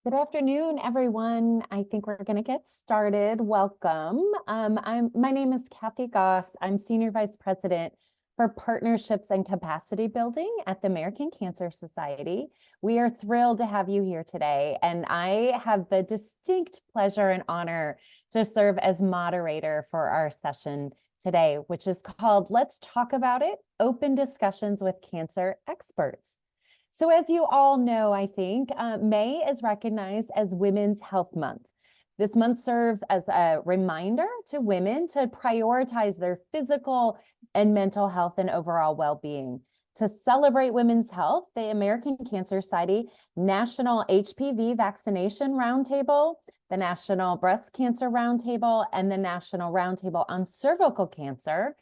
Good afternoon, everyone. I think we're going to get started. Welcome. My name is Kathy Goss. I'm Senior Vice President for Partnerships and Capacity Building at the American Cancer Society. We are thrilled to have you here today, and I have the distinct pleasure and honor to serve as moderator for our session today, which is called Let's Talk About It, Open Discussions with Cancer Experts. So as you all know, I think May is recognized as Women's Health Month. This month serves as a reminder to women to prioritize their physical and mental health and overall well-being. To celebrate women's health, the American Cancer Society National HPV Vaccination Roundtable, the National Breast Cancer Roundtable, and the National Roundtable on Cervical Cancer,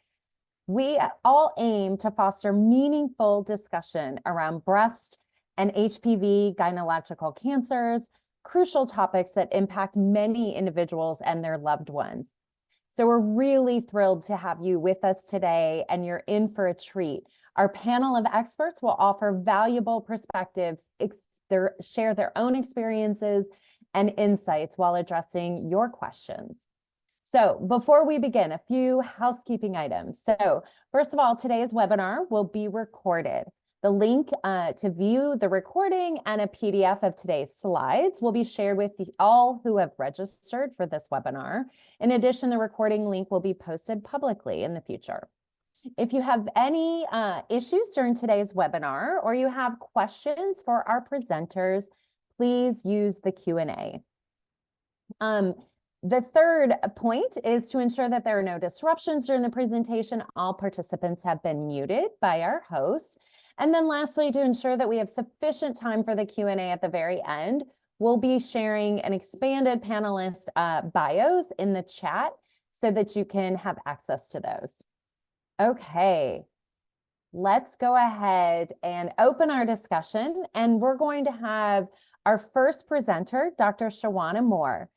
we all aim to foster meaningful discussion around breast and HPV gynecological cancers, crucial topics that impact many individuals and their loved ones. So we're really thrilled to have you with us today, and you're in for a treat. Our panel of experts will offer valuable perspectives, share their own experiences and insights while addressing your questions. So before we begin, a few housekeeping items. So first of all, today's webinar will be recorded. The link to view the recording and a PDF of today's slides will be shared with all who have registered for this webinar. In addition, the recording link will be posted publicly in the future. If you have any issues during today's webinar, or you have questions for our presenters, please use the Q&A. The third point is to ensure that there are no disruptions during the presentation. All participants have been muted by our host. And then lastly, to ensure that we have sufficient time for the Q&A at the very end, we'll be sharing an expanded panelist bios in the chat so that you can have access to those. Okay, let's go ahead and open our discussion. And we're going to have our first presenter, Dr. Shawana Moore.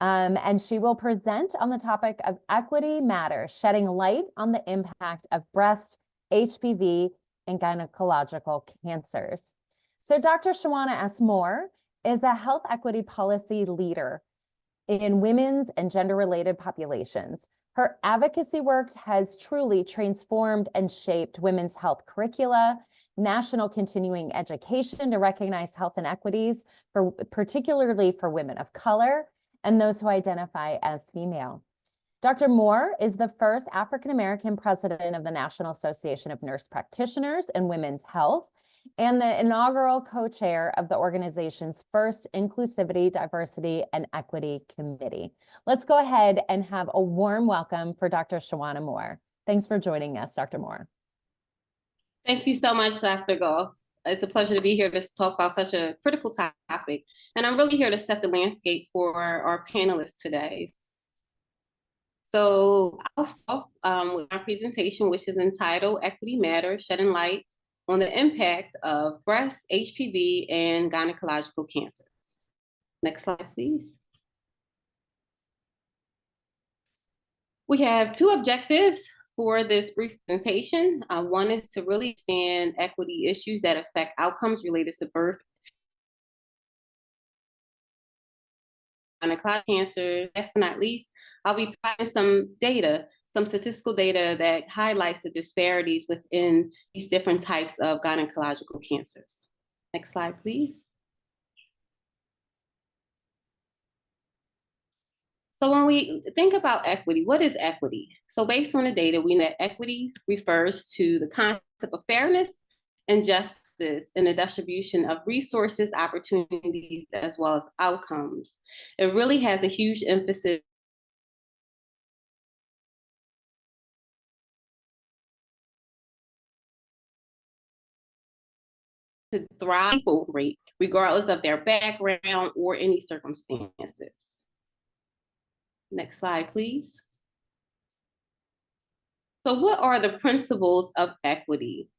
And she will present on the topic of Equity Matters, shedding light on the impact of breast, HPV, and gynecological cancers. So Dr. Shawana S. Moore is a health equity policy leader in women's and gender-related populations. Her advocacy work has truly transformed and shaped women's health curricula, national continuing education to recognize health inequities, particularly for women of color, and those who identify as female. Dr. Moore is the first African-American president of the National Association of Nurse Practitioners in Women's Health, and the inaugural co-chair of the organization's first Inclusivity, Diversity, and Equity Committee. Let's go ahead and have a warm welcome for Dr. Shawana Moore. Thanks for joining us, Dr. Moore. Thank you so much, Dr. Goss. It's a pleasure to be here to talk about such a critical topic. And I'm really here to set the landscape for our panelists today. So I'll start with my presentation, which is entitled Equity Matters, Shedding Light on the Impact of Breast, HPV, and Gynecological Cancers. Next slide, please. We have two objectives for this brief presentation. One is to really understand equity issues that affect outcomes related to birth, gynecological cancer. Last but not least, I'll be providing some data, some statistical data that highlights the disparities within these different types of gynecological cancers. Next slide, please. So when we think about equity, what is equity? So based on the data, we know that equity refers to the concept of fairness and justice in the distribution of resources, opportunities, as well as outcomes. It really has a huge emphasis to thrive rate, regardless of their background or any circumstances. Next slide, please. So what are the principles of equity?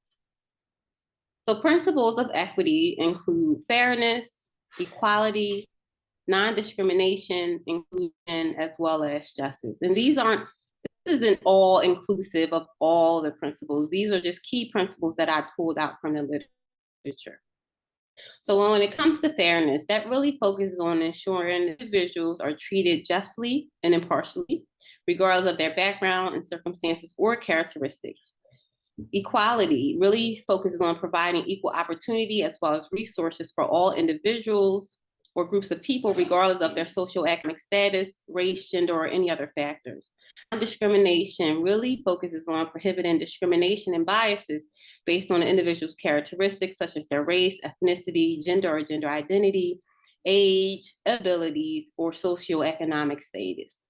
So principles of equity include fairness, equality, non-discrimination, inclusion, as well as justice. And this isn't all inclusive of all the principles. These are just key principles that I pulled out from the literature. So when it comes to fairness, that really focuses on ensuring individuals are treated justly and impartially, regardless of their background and circumstances or characteristics. Equality really focuses on providing equal opportunity as well as resources for all individuals or groups of people, regardless of their socioeconomic status, race, gender, or any other factors. Non-discrimination really focuses on prohibiting discrimination and biases based on an individual's characteristics, such as their race, ethnicity, gender or gender identity, age, abilities, or socioeconomic status.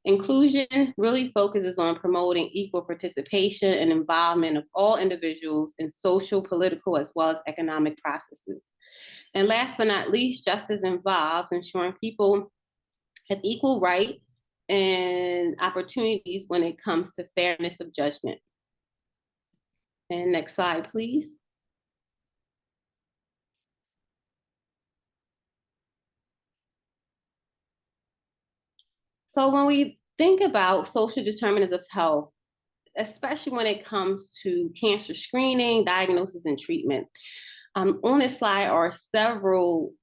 Inclusion really focuses on promoting equal participation and involvement of all individuals in social, political, as well as economic processes. And last but not least, justice involves ensuring people have equal rights and opportunities when it comes to fairness of judgment. And next slide, please. So when we think about social determinants of health, especially when it comes to cancer screening, diagnosis, and treatment, on this slide are several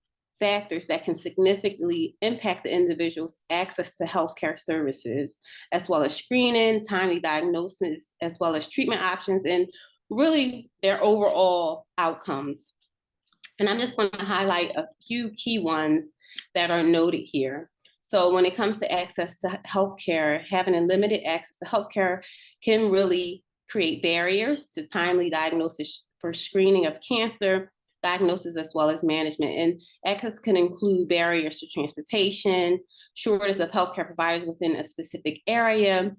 factors that can significantly impact the individual's access to healthcare services, as well as screening, timely diagnosis, as well as treatment options, and really their overall outcomes. And I'm just going to highlight a few key ones that are noted here. So when it comes to access to healthcare, having a limited access to healthcare can really create barriers to timely diagnosis for screening of cancer, diagnosis as well as management. And access can include barriers to transportation, shortage of healthcare providers within a specific area.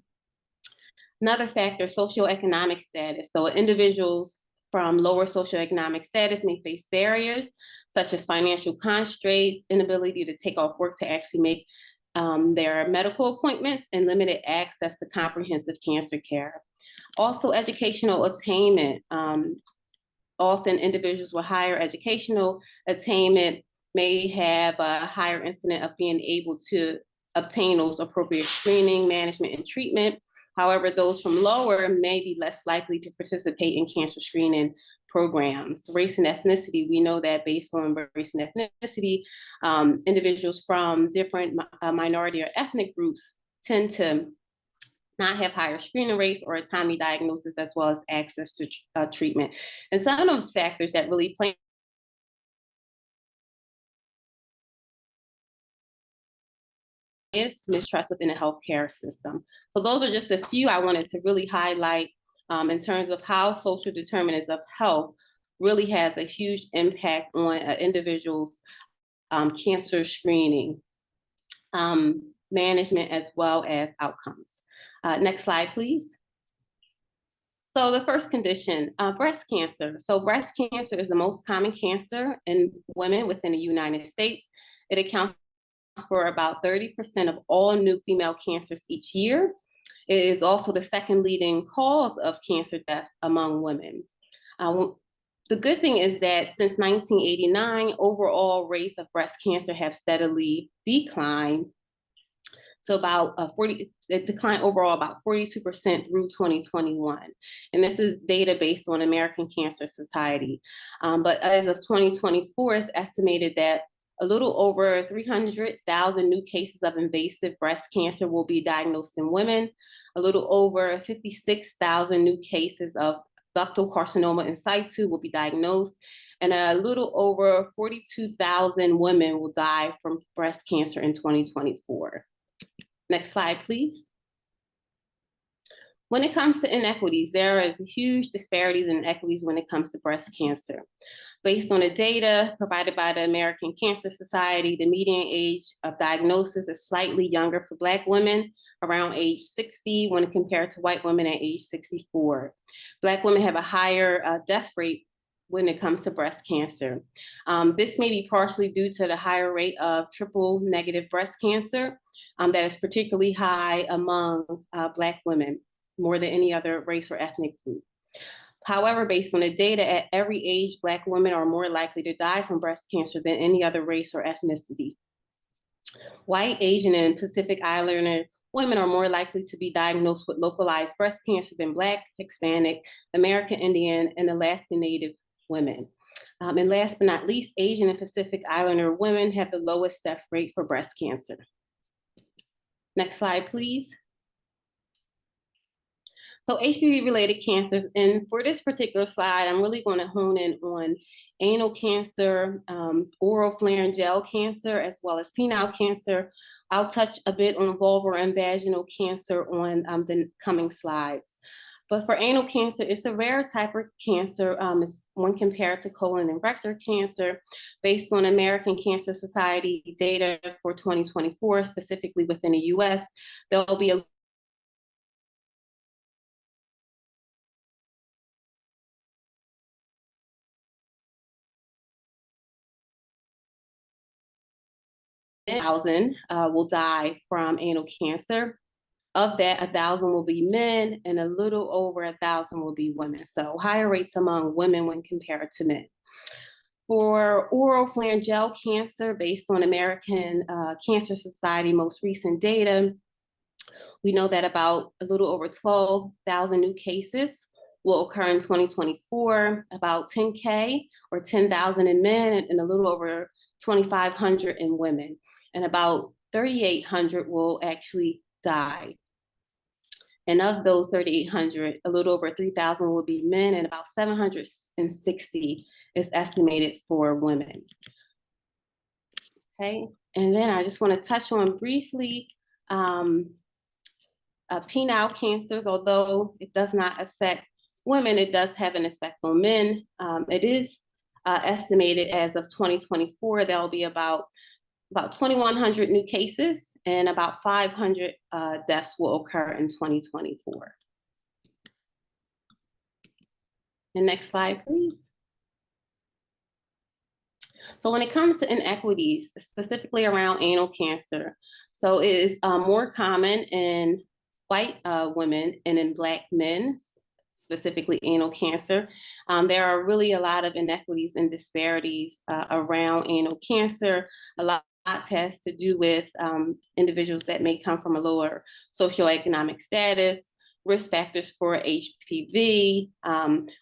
Another factor, socioeconomic status. So individuals from lower socioeconomic status may face barriers such as financial constraints, inability to take off work to actually make their medical appointments, and limited access to comprehensive cancer care. Also, educational attainment. Often individuals with higher educational attainment may have a higher incidence of being able to obtain those appropriate screening, management, and treatment. However, those from lower may be less likely to participate in cancer screening programs. Race and ethnicity, we know that based on race and ethnicity, individuals from different minority or ethnic groups tend to not have higher screening rates or a timely diagnosis, as well as access to treatment. And some of those factors that really play is mistrust within the healthcare system. So those are just a few I wanted to really highlight in terms of how social determinants of health really has a huge impact on an individual's cancer screening, management, as well as outcomes. Next slide, please. So the first condition, breast cancer. So breast cancer is the most common cancer in women within the United States. It accounts for about 30% of all new female cancers each year. It is also the second leading cause of cancer death among women. The good thing is that since 1989, overall rates of breast cancer have steadily declined. So about it declined overall about 42% through 2021. And this is data based on American Cancer Society. But as of 2024, it's estimated that a little over 300,000 new cases of invasive breast cancer will be diagnosed in women, a little over 56,000 new cases of ductal carcinoma in situ will be diagnosed, and a little over 42,000 women will die from breast cancer in 2024. Next slide, please. When it comes to inequities, there is huge disparities in inequities when it comes to breast cancer. Based on the data provided by the American Cancer Society, the median age of diagnosis is slightly younger for Black women, around age 60, when compared to white women at age 64. Black women have a higher death rate when it comes to breast cancer. This may be partially due to the higher rate of triple negative breast cancer that is particularly high among Black women, more than any other race or ethnic group. However, based on the data, at every age, Black women are more likely to die from breast cancer than any other race or ethnicity. White, Asian, and Pacific Islander women are more likely to be diagnosed with localized breast cancer than Black, Hispanic, American Indian, and Alaskan Native women. And last but not least, Asian and Pacific Islander women have the lowest death rate for breast cancer. Next slide, please. So HPV-related cancers, and for this particular slide, I'm really going to hone in on anal cancer, oral pharyngeal cancer, as well as penile cancer. I'll touch a bit on vulvar and vaginal cancer on the coming slides. But for anal cancer, it's a rare type of cancer. It's one compared to colon and rectal cancer, based on American Cancer Society data for 2024, specifically within the US. There'll be a thousand will die from anal cancer. Of that, 1,000 will be men, and a little over 1,000 will be women. So higher rates among women when compared to men. For oral pharyngeal cancer, based on American Cancer Society most recent data, we know that about a little over 12,000 new cases will occur in 2024, about 10K or 10,000 in men, and a little over 2,500 in women. And about 3,800 will actually die. And of those 3,800, a little over 3,000 will be men, and about 760 is estimated for women. Okay, and then I just want to touch on briefly penile cancers. Although it does not affect women, it does have an effect on men. It is estimated as of 2024, there will be about 2,100 new cases, and about 500 deaths will occur in 2024. And next slide, please. So when it comes to inequities, specifically around anal cancer, so it is more common in white women and in Black men, specifically anal cancer. There are really a lot of inequities and disparities around anal cancer. A lot has to do with individuals that may come from a lower socioeconomic status, risk factors for HPV,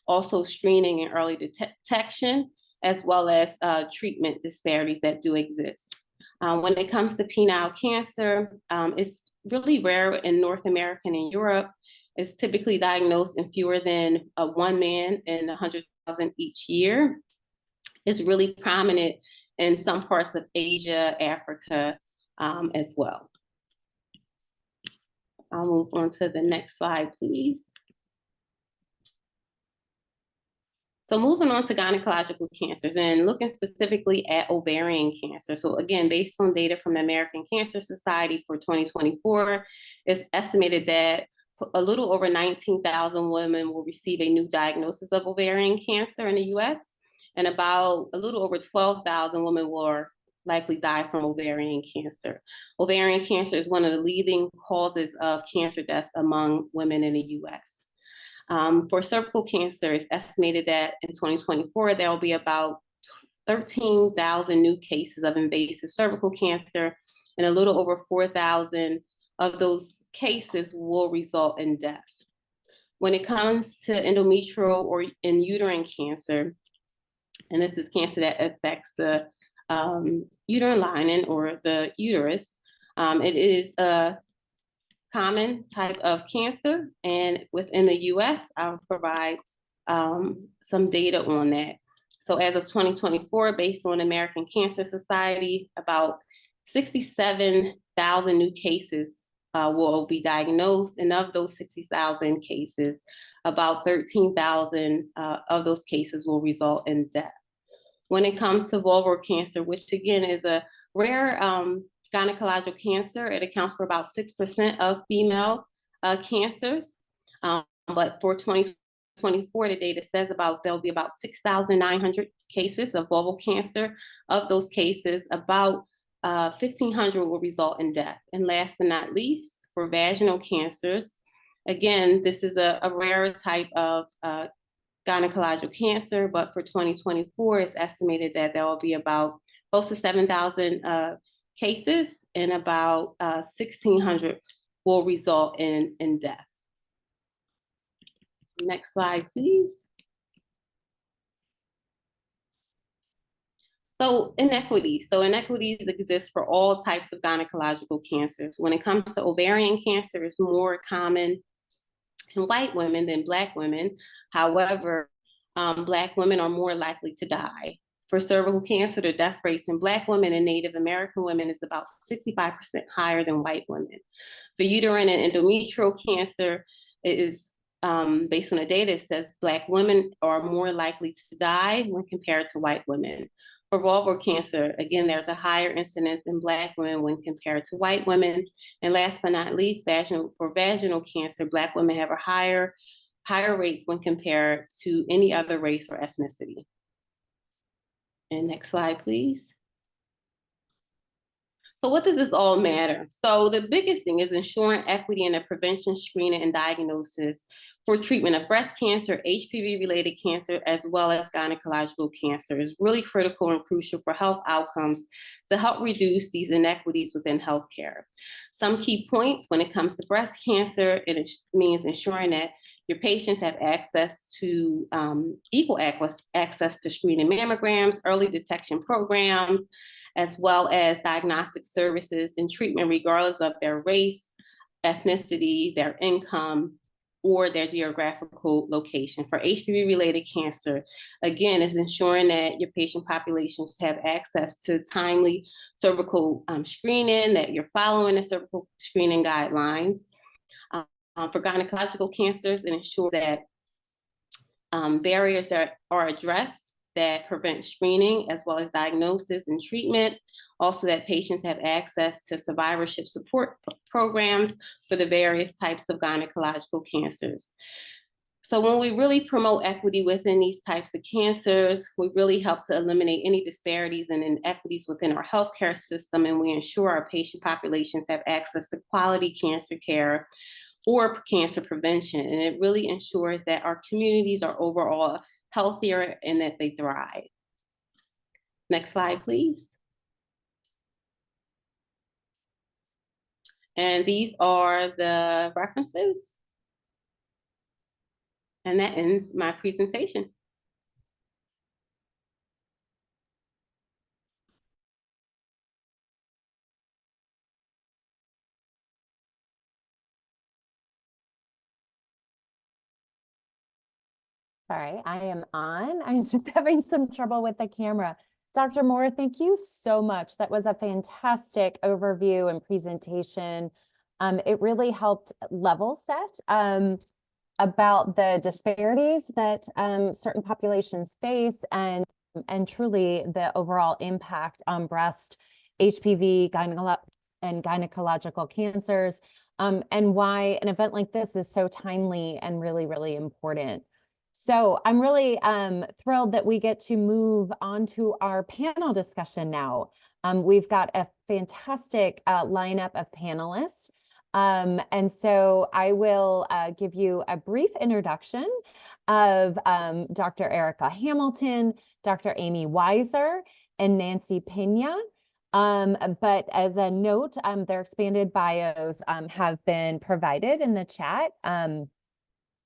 also screening and early detection, as well as treatment disparities that do exist. When it comes to penile cancer, it's really rare in North America and in Europe. It's typically diagnosed in fewer than one man in 100,000 each year. It's really prominent in some parts of Asia, Africa, as well. I'll move on to the next slide, please. So moving on to gynecological cancers and looking specifically at ovarian cancer. So again, based on data from the American Cancer Society for 2024, it's estimated that a little over 19,000 women will receive a new diagnosis of ovarian cancer in the US, and about a little over 12,000 women will likely die from ovarian cancer. Ovarian cancer is one of the leading causes of cancer deaths among women in the US. For cervical cancer, it's estimated that in 2024, there will be about 13,000 new cases of invasive cervical cancer, and a little over 4,000 of those cases will result in death. When it comes to endometrial or uterine cancer, and this is cancer that affects the uterine lining or the uterus, it is a common type of cancer, and within the US, I'll provide some data on that. So as of 2024, based on American Cancer Society, about 67,000 new cases will be diagnosed, and of those 60,000 cases, about 13,000 of those cases will result in death. When it comes to vulvar cancer, which again is a rare gynecological cancer, it accounts for about 6% of female cancers. But for 2024, the data says there'll be about 6,900 cases of vulval cancer. Of those cases, about 1,500 will result in death. And last but not least, for vaginal cancers, again, this is a rare type of gynecological cancer, but for 2024, it's estimated that there will be about close to 7,000 cases, and about 1,600 will result in death. Next slide, please. So inequities exist for all types of gynecological cancers. When it comes to ovarian cancer, it's more common in white women than Black women. However, Black women are more likely to die. For cervical cancer, the death rates in Black women and Native American women is about 65% higher than white women. For uterine and endometrial cancer, it is based on the data, it says Black women are more likely to die when compared to white women. For vulvar cancer, again, there's a higher incidence in Black women when compared to white women. And last but not least, for vaginal cancer, Black women have a higher rates when compared to any other race or ethnicity. And next slide, please. So what does this all matter? So the biggest thing is ensuring equity in the prevention, screening, and diagnosis for treatment of breast cancer, HPV-related cancer, as well as gynecological cancer is really critical and crucial for health outcomes to help reduce these inequities within healthcare. Some key points when it comes to breast cancer, it means ensuring that your patients have access to equal access to screening mammograms, early detection programs, as well as diagnostic services and treatment regardless of their race, ethnicity, their income, or their geographical location. For HPV-related cancer, again, is ensuring that your patient populations have access to timely cervical screening, that you're following the cervical screening guidelines. For gynecological cancers, it ensures that barriers are addressed that prevent screening as well as diagnosis and treatment. Also that patients have access to survivorship support programs for the various types of gynecological cancers. So when we really promote equity within these types of cancers, we really help to eliminate any disparities and inequities within our healthcare system, and we ensure our patient populations have access to quality cancer care or cancer prevention. And it really ensures that our communities are overall healthier and that they thrive. Next slide, please. And these are the references. And that ends my presentation. Sorry, I am on. I was just having some trouble with the camera. Dr. Moore, thank you so much. That was a fantastic overview and presentation. It really helped level set about the disparities that certain populations face and truly the overall impact on breast, HPV, and gynecological cancers, and why an event like this is so timely and really, really important. So I'm really thrilled that we get to move on to our panel discussion now. We've got a fantastic lineup of panelists. And so I will give you a brief introduction of Dr. Erica Hamilton, Dr. Amy Weiser, and Nancy Pena. But as a note, their expanded bios have been provided in the chat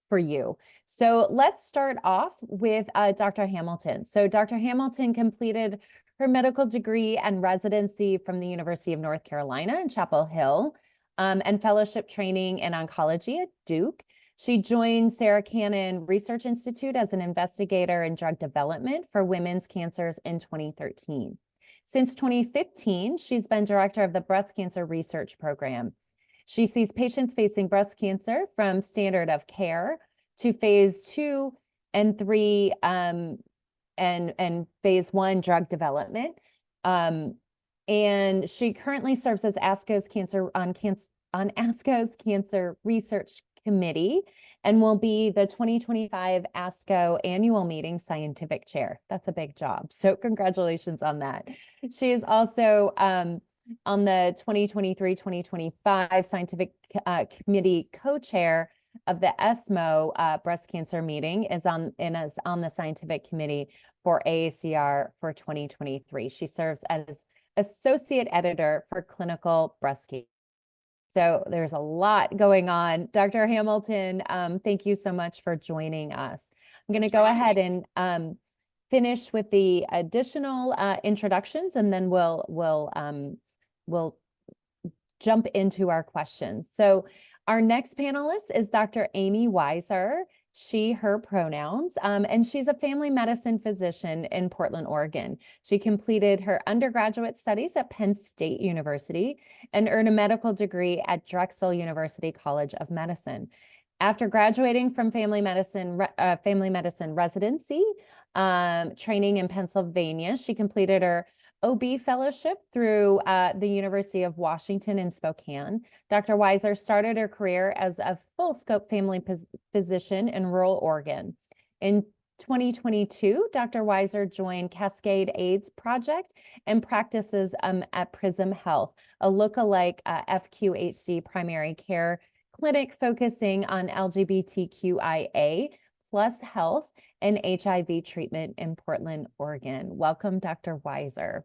for you. So let's start off with Dr. Hamilton. So Dr. Hamilton completed her medical degree and residency from the University of North Carolina in Chapel Hill and fellowship training in oncology at Duke. She joined Sarah Cannon Research Institute as an investigator in drug development for women's cancers in 2013. Since 2015, she's been director of the Breast Cancer Research Program. She sees patients facing breast cancer from standard of care to phase 2 and 3 and phase 1 drug development. And she currently serves as ASCO's ASCO's Cancer Research Committee and will be the 2025 ASCO annual meeting scientific chair. That's a big job. So congratulations on that. She is also on the 2023-2025 scientific committee co-chair of the ESMO breast cancer meeting, is on the scientific committee for AACR for 2023. She serves as associate editor for clinical breast cancer. So there's a lot going on. Dr. Hamilton, thank you so much for joining us. I'm going to go ahead and finish with the additional introductions, and then we'll jump into our questions. So our next panelist is Dr. Amy Weiser, she, her pronouns, and she's a family medicine physician in Portland, Oregon. She completed her undergraduate studies at Penn State University and earned a medical degree at Drexel University College of Medicine. After graduating from family medicine residency training in Pennsylvania, she completed her OB fellowship through the University of Washington in Spokane. Dr. Weiser started her career as a full scope family physician in rural Oregon. In 2022, Dr. Weiser joined Cascade AIDS Project and practices at Prism Health, a lookalike FQHC primary care clinic focusing on LGBTQIA plus health and HIV treatment in Portland, Oregon. Welcome, Dr. Weiser.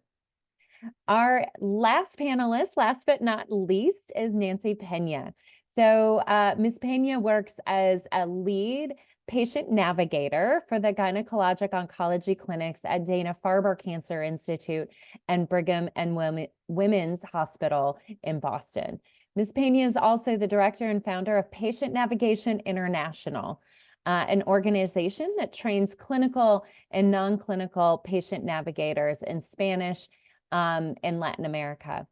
Our last panelist, last but not least, is Nancy Pena. So Ms. Pena works as a lead patient navigator for the gynecologic oncology clinics at Dana-Farber Cancer Institute and Brigham and Women's Hospital in Boston. Ms. Pena is also the director and founder of Patient Navigation International, an organization that trains clinical and non-clinical patient navigators in Spanish in Latin America.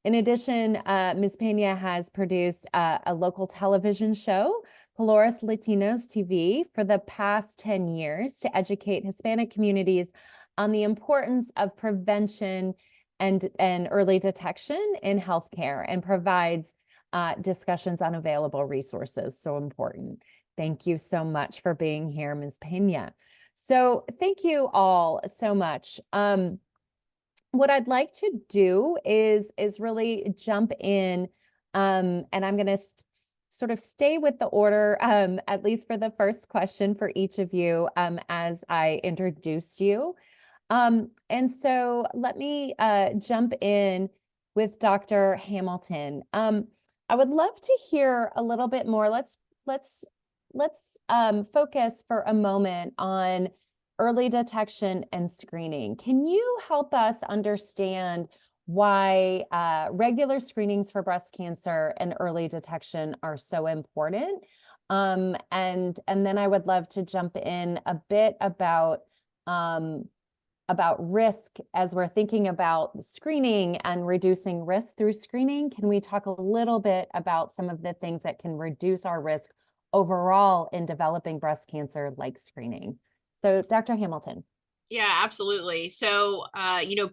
In addition, Ms. Pena has produced a local television show, Colores Latinos TV, for the past 10 years to educate Hispanic communities on the importance of prevention and early detection in healthcare, and provides discussions on available resources. So important. Thank you so much for being here, Ms. Pena. So thank you all so much. What I'd like to do is really jump in, and I'm going to sort of stay with the order, at least for the first question for each of you, as I introduce you. And so let me jump in with Dr. Hamilton. I would love to hear a little bit more. Let's focus for a moment on early detection and screening. Can you help us understand why regular screenings for breast cancer and early detection are so important? And then I would love to jump in a bit about risk as we're thinking about screening and reducing risk through screening. Can we talk a little bit about some of the things that can reduce our risk overall in developing breast cancer, like screening? So Dr. Hamilton. Yeah, absolutely. So,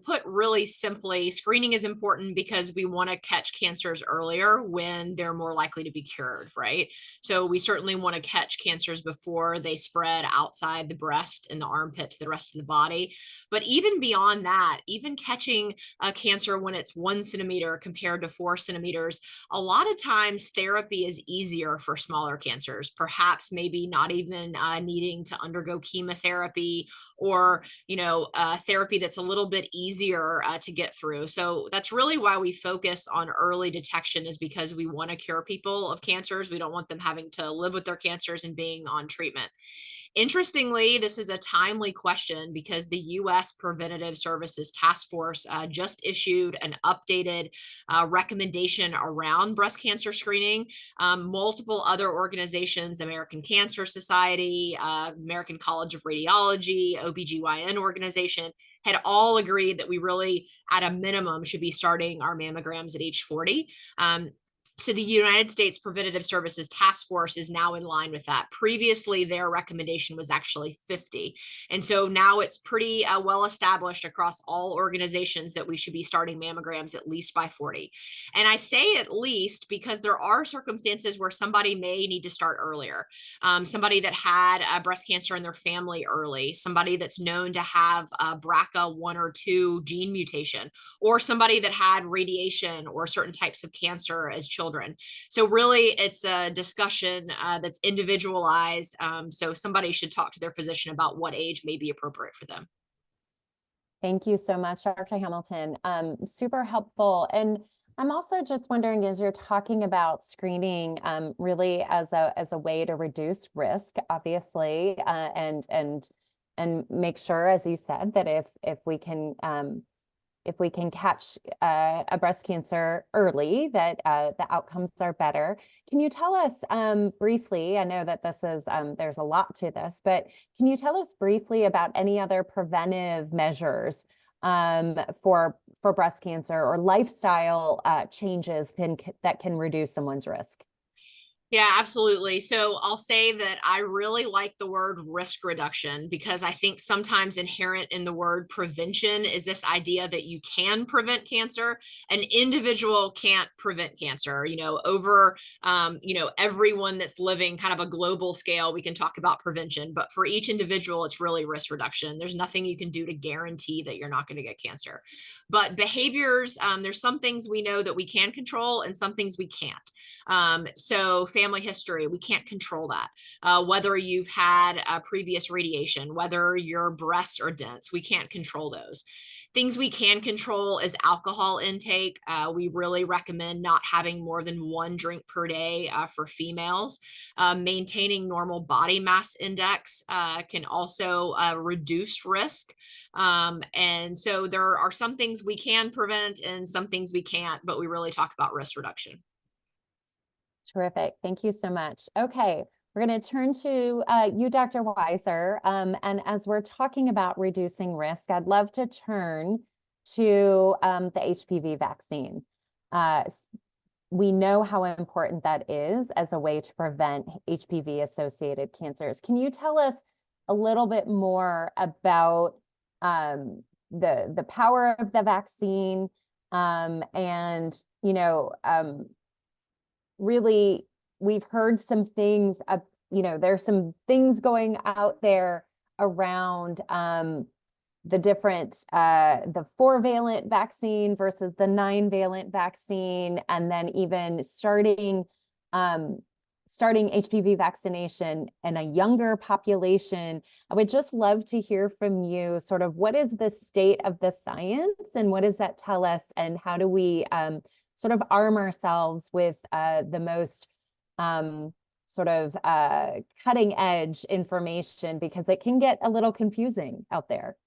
put really simply, screening is important because we want to catch cancers earlier when they're more likely to be cured, right? So we certainly want to catch cancers before they spread outside the breast and the armpit to the rest of the body. But even beyond that, even catching a cancer when it's 1 centimeter compared to 4 centimeters, a lot of times therapy is easier for smaller cancers, perhaps maybe not even needing to undergo chemotherapy, or therapy that's a little bit easier to get through. So that's really why we focus on early detection, is because we want to cure people of cancers. We don't want them having to live with their cancers and being on treatment. Interestingly, this is a timely question because the U.S. Preventative Services Task Force just issued an updated recommendation around breast cancer screening. Multiple other organizations, the American Cancer Society, American College of Radiology, OBGYN organization, had all agreed that we really, at a minimum, should be starting our mammograms at age 40. So the United States Preventative Services Task Force is now in line with that. Previously, their recommendation was actually 50. And so now it's pretty well established across all organizations that we should be starting mammograms at least by 40. And I say at least because there are circumstances where somebody may need to start earlier. Somebody that had breast cancer in their family early, somebody that's known to have a BRCA1 or 2 gene mutation, or somebody that had radiation or certain types of cancer as children. So really, it's a discussion that's individualized. So somebody should talk to their physician about what age may be appropriate for them. Thank you so much, Dr. Hamilton. Super helpful. And I'm also just wondering, as you're talking about screening, really as a way to reduce risk, obviously, and make sure, as you said, that if we can catch a breast cancer early, that the outcomes are better. Can you tell us briefly, I know that this is, there's a lot to this, but can you tell us briefly about any other preventive measures for breast cancer or lifestyle changes that can reduce someone's risk? Yeah, absolutely. So I'll say that I really like the word risk reduction because I think sometimes inherent in the word prevention is this idea that you can prevent cancer. An individual can't prevent cancer, over, everyone that's living kind of a global scale, we can talk about prevention, but for each individual, it's really risk reduction. There's nothing you can do to guarantee that you're not going to get cancer. But behaviors, there's some things we know that we can control and some things we can't. So family history, we can't control that. Whether you've had a previous radiation, whether your breasts are dense, we can't control those. Things we can control is alcohol intake. We really recommend not having more than 1 drink per day for females. Maintaining normal body mass index can also reduce risk. And so there are some things we can prevent and some things we can't, but we really talk about risk reduction. Terrific. Thank you so much. Okay, we're going to turn to you, Dr. Weiser. And as we're talking about reducing risk, I'd love to turn to the HPV vaccine. We know how important that is as a way to prevent HPV-associated cancers. Can you tell us a little bit more about the power of the vaccine and, really, we've heard some things, there's some things going out there around the different, the 4-valent vaccine versus the 9-valent vaccine, and then even starting HPV vaccination in a younger population. I would just love to hear from you sort of what is the state of the science and what does that tell us, and how do we sort of arm ourselves with the most cutting edge information, because it can get a little confusing out there.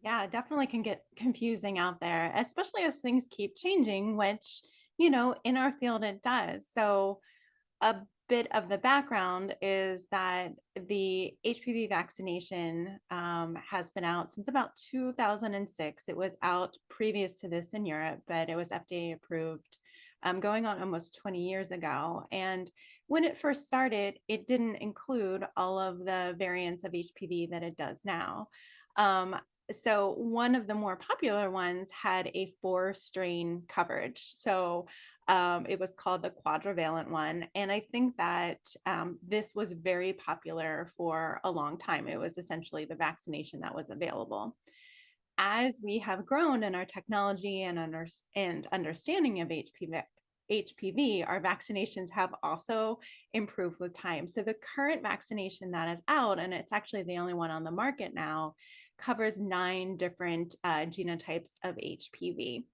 Yeah, it definitely can get confusing out there, especially as things keep changing, which, in our field it does. So a bit of the background is that the HPV vaccination has been out since about 2006. It was out previous to this in Europe, but it was FDA approved going on almost 20 years ago. And when it first started, it didn't include all of the variants of HPV that it does now. So one of the more popular ones had a 4-strain coverage. So it was called the quadrivalent one. And I think that this was very popular for a long time. It was essentially the vaccination that was available. As we have grown in our technology and understanding of HPV, our vaccinations have also improved with time. So the current vaccination that is out, and it's actually the only one on the market now, covers 9 different genotypes of HPV.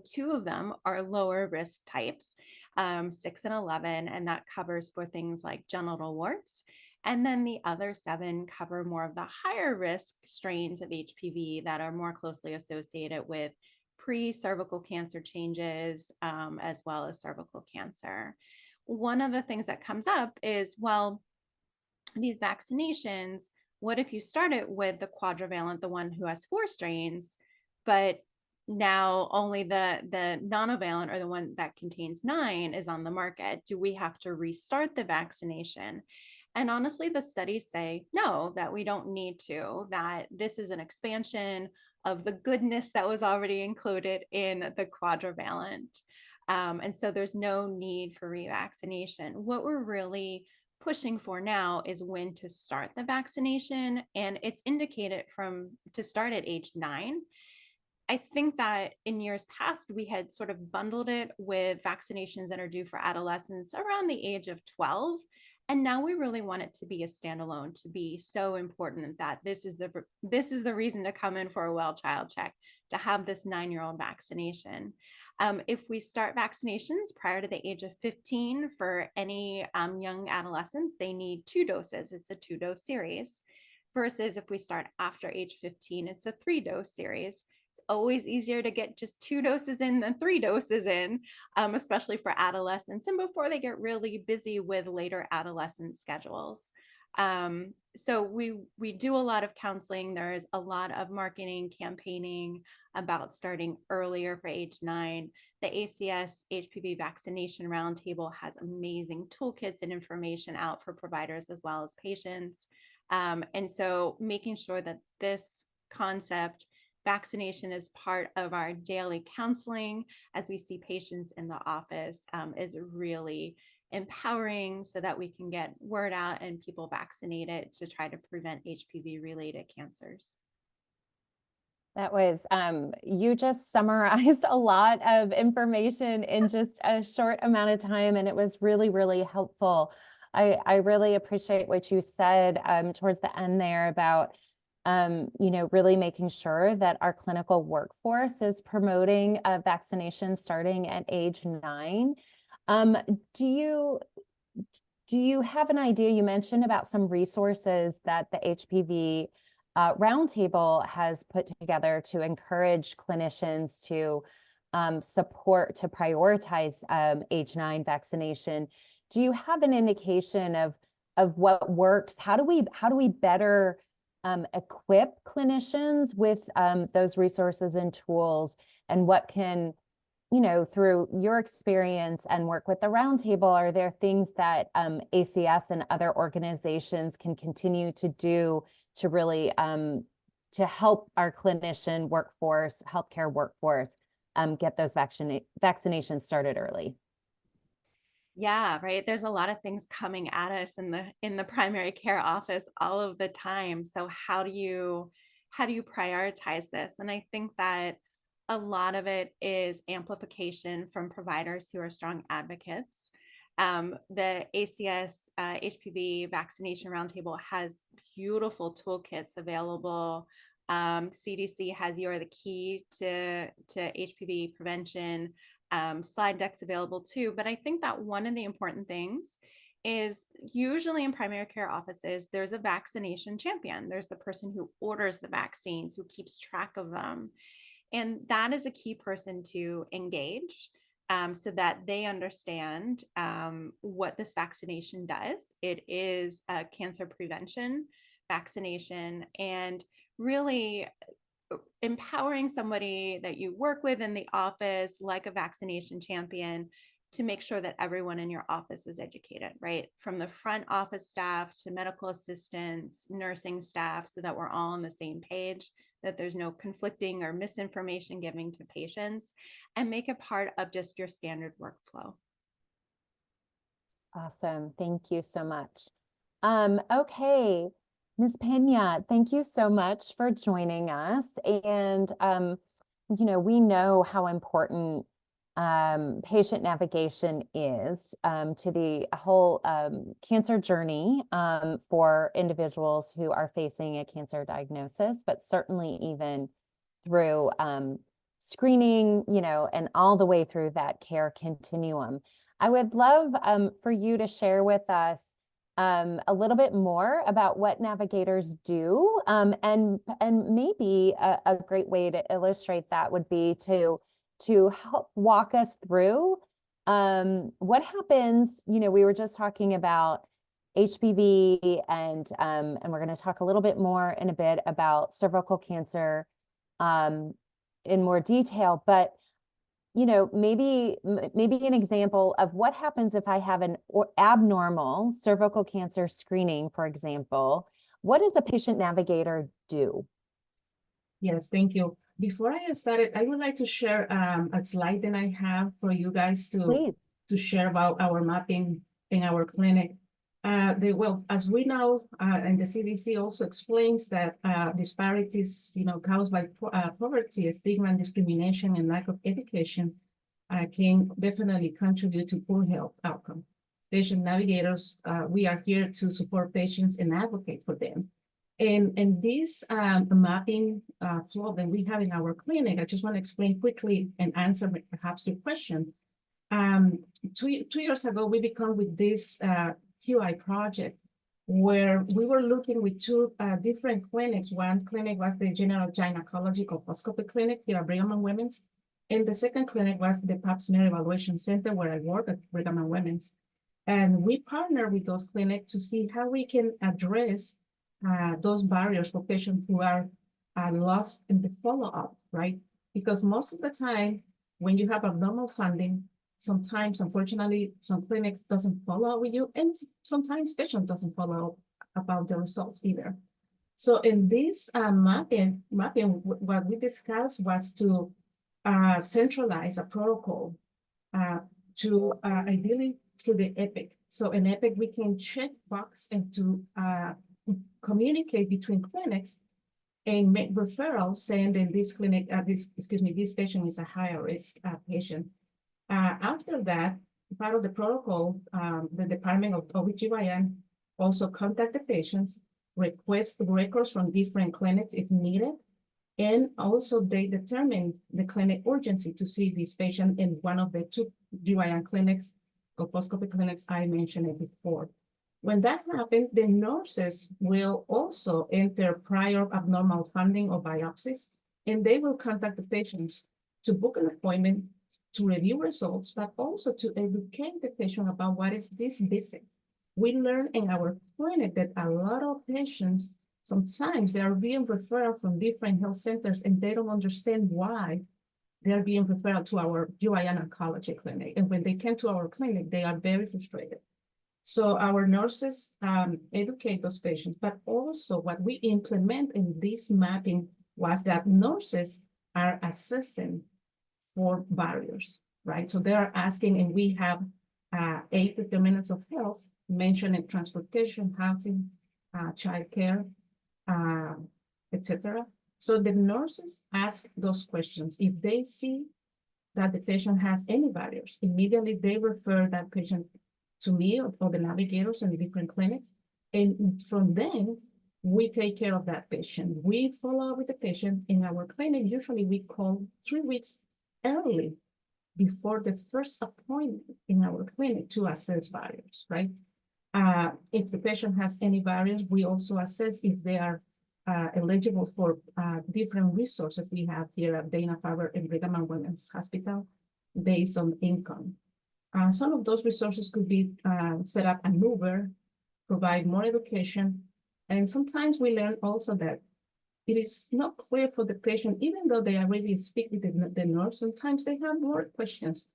2 of them are lower risk types, 6 and 11, and that covers for things like genital warts. And then the other 7 cover more of the higher risk strains of HPV that are more closely associated with pre-cervical cancer changes, as well as cervical cancer. One of the things that comes up is, well, these vaccinations, what if you started with the quadrivalent, the one who has 4 strains, but now only the nonavalent, or the one that contains 9, is on the market? Do we have to restart the vaccination? And honestly, the studies say no, that we don't need to, that this is an expansion of the goodness that was already included in the quadrivalent. And so there's no need for revaccination. What we're really pushing for now is when to start the vaccination, and it's indicated to start at age 9. I think that in years past, we had sort of bundled it with vaccinations that are due for adolescents around the age of 12. And now we really want it to be a standalone, to be so important that this is the reason to come in for a well child check, to have this 9-year-old vaccination. If we start vaccinations prior to the age of 15 for any young adolescent, they need 2 doses. It's a 2-dose series. Versus if we start after age 15, it's a 3-dose series. It's always easier to get just 2 doses in than 3 doses in, especially for adolescents and before they get really busy with later adolescent schedules. So we do a lot of counseling. There's a lot of marketing campaigning about starting earlier for age 9. The ACS HPV vaccination roundtable has amazing toolkits and information out for providers as well as patients. And so making sure that this concept, vaccination, is part of our daily counseling as we see patients in the office is really empowering so that we can get word out and people vaccinated to try to prevent HPV related cancers. That was, you just summarized a lot of information in just a short amount of time, and it was really, really helpful. I really appreciate what you said towards the end there about, really making sure that our clinical workforce is promoting vaccination starting at age 9. Do you have an idea? You mentioned about some resources that the HPV Roundtable has put together to encourage clinicians to support, to prioritize age 9 vaccination. Do you have an indication of what works? How do we better equip clinicians with those resources and tools, and what can, through your experience and work with the roundtable, are there things that ACS and other organizations can continue to do to really to help our clinician workforce, healthcare workforce, get those vaccinations started early? Yeah, right. There's a lot of things coming at us in the primary care office all of the time. So how do you prioritize this? And I think that a lot of it is amplification from providers who are strong advocates. The ACS HPV vaccination roundtable has beautiful toolkits available. CDC has You Are the Key to HPV prevention. Slide decks available too. But I think that one of the important things is usually in primary care offices, there's a vaccination champion. There's the person who orders the vaccines, who keeps track of them. And that is a key person to engage so that they understand what this vaccination does. It is a cancer prevention vaccination, and really empowering somebody that you work with in the office, like a vaccination champion, to make sure that everyone in your office is educated, right? From the front office staff to medical assistants, nursing staff, so that we're all on the same page, that there's no conflicting or misinformation giving to patients, and make it part of just your standard workflow. Awesome. Thank you so much. Okay. Ms. Pena, thank you so much for joining us. And, we know how important patient navigation is to the whole cancer journey for individuals who are facing a cancer diagnosis, but certainly even through screening, and all the way through that care continuum. I would love for you to share with us a little bit more about what navigators do, and maybe a great way to illustrate that would be to help walk us through what happens. We were just talking about HPV, and we're going to talk a little bit more in a bit about cervical cancer in more detail, but maybe an example of what happens if I have an abnormal cervical cancer screening, for example. What does the patient navigator do? Yes, thank you. Before I get started, I would like to share a slide that I have for you guys to share about our mapping in our clinic. Well, as we know, and the CDC also explains that disparities, caused by poverty, stigma, and discrimination, and lack of education can definitely contribute to poor health outcome. Patient navigators, we are here to support patients and advocate for them. And this mapping flow that we have in our clinic, I just want to explain quickly and answer perhaps your question. 2 years ago, we began with this QI project where we were looking with two different clinics. One clinic was the General Gynecology Colposcopy Clinic here at Brigham and Women's, and the second clinic was the Pap smear Evaluation Center where I work at Brigham and Women's. And we partner with those clinics to see how we can address those barriers for patients who are lost in the follow-up, right? Because most of the time, when you have abnormal funding, sometimes, unfortunately, some clinics doesn't follow up with you, and sometimes patient doesn't follow up about the results either. So in this mapping, what we discussed was to centralize a protocol to ideally through the EPIC. So in EPIC, we can check box and to communicate between clinics and make referrals saying that this clinic, this patient is a higher risk patient. After that, part of the protocol, the Department of OBGYN also contact the patients, request records from different clinics if needed, and also they determine the clinic urgency to see this patient in one of the two GYN clinics, colposcopy clinics I mentioned it before. When that happens, the nurses will also enter prior abnormal funding or biopsies, and they will contact the patients to book an appointment to review results, but also to educate the patient about what is this visit. We learn in our clinic that a lot of patients, sometimes they are being referred from different health centers and they don't understand why they are being referred to our GYN oncology clinic. And when they came to our clinic, they are very frustrated. So our nurses educate those patients, but also what we implement in this mapping was that nurses are assessing for barriers, right? So they are asking, and we have 8 determinants of health mentioned in transportation, housing, childcare, etc. So the nurses ask those questions. If they see that the patient has any barriers, immediately they refer that patient to me or the navigators in the different clinics. And from then, we take care of that patient. We follow up with the patient in our clinic. Usually we call 3 weeks early before the first appointment in our clinic to assess barriers, right? If the patient has any barriers, we also assess if they are eligible for different resources we have here at Dana-Farber and Brigham and Women's Hospital based on income. Some of those resources could be set up an Uber, provide more education, and sometimes we learn also that it is not clear for the patient, even though they already speak with the nurse, sometimes they have more questions.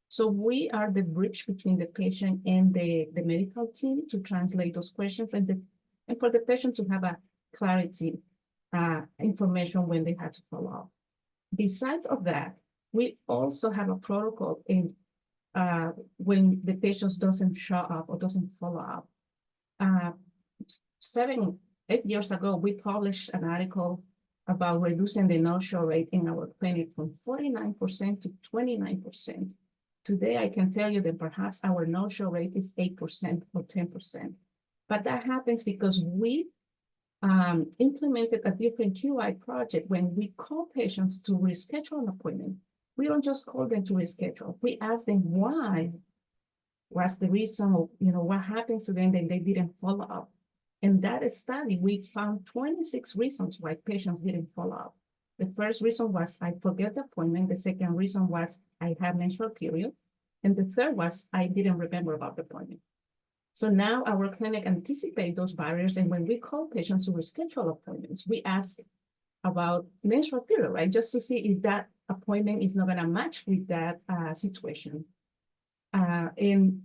So we are the bridge between the patient and the medical team to translate those questions and for the patient to have a clarity information when they have to follow up. Besides of that, we also have a protocol in when the patient doesn't show up or doesn't follow up. 8 years ago, we published an article about reducing the no-show rate in our clinic from 49% to 29%. Today, I can tell you that perhaps our no-show rate is 8% or 10%. But that happens because we implemented a different QI project. When we call patients to reschedule an appointment, we don't just call them to reschedule. We ask them why, what's the reason, or what happens to them that they didn't follow up. In that study, we found 26 reasons why patients didn't follow up. The first reason was I forget the appointment. The second reason was I had menstrual period. And the third was I didn't remember about the appointment. So now our clinic anticipates those barriers. And when we call patients to reschedule appointments, we ask about menstrual period, right? Just to see if that appointment is not going to match with that situation. And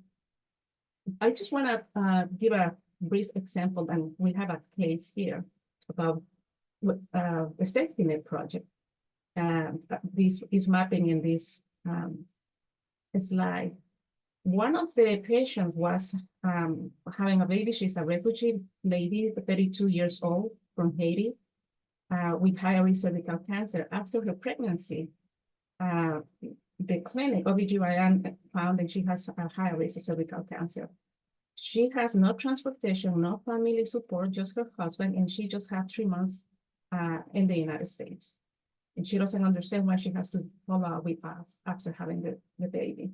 I just want to give a brief example, and we have a case here about a safety net project. This is mapping in this slide. One of the patients was having a baby. She's a refugee lady, 32 years old from Haiti, with high-risk cervical cancer. After her pregnancy, the clinic, OBGYN, found that she has a high risk of cervical cancer. She has no transportation, no family support, just her husband, and she just had 3 months in the United States. And she doesn't understand why she has to follow up with us after having the baby.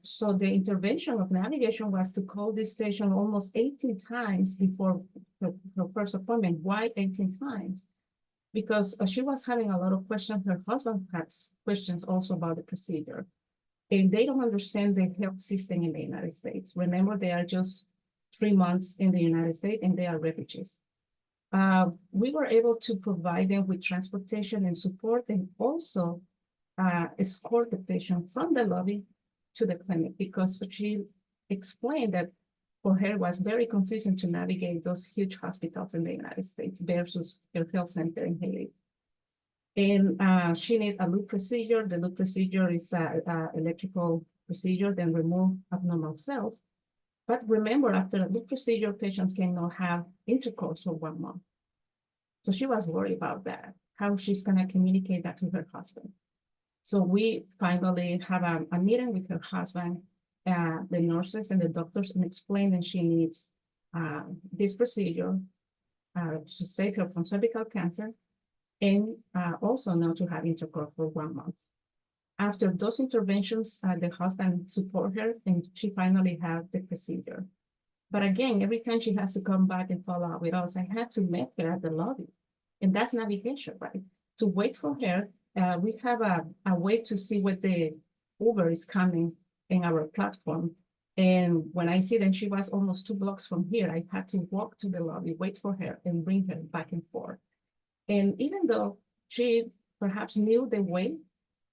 So the intervention of navigation was to call this patient almost 18 times before her first appointment. Why 18 times? Because she was having a lot of questions. Her husband has questions also about the procedure. And they don't understand the health system in the United States. Remember, they are just 3 months in the United States and they are refugees. We were able to provide them with transportation and support, and also escort the patient from the lobby to the clinic, because she explained that for her it was very confusing to navigate those huge hospitals in the United States versus her health center in Haiti. And she needed a loop procedure. The loop procedure is a electrical procedure, then remove abnormal cells. But remember, after a loop procedure, patients cannot have intercourse for 1 month. So she was worried about that, how she's going to communicate that to her husband. So we finally have a meeting with her husband, the nurses and the doctors, and explain that she needs this procedure to save her from cervical cancer, and also not to have intercourse for 1 month. After those interventions, the husband support her, and she finally had the procedure. But again, every time she has to come back and follow up with us, I had to meet her at the lobby. And that's navigation, right? To wait for her, we have a way to see what the Uber is coming in our platform. And when I see that she was almost 2 blocks from here, I had to walk to the lobby, wait for her, and bring her back and forth. And even though she perhaps knew the way,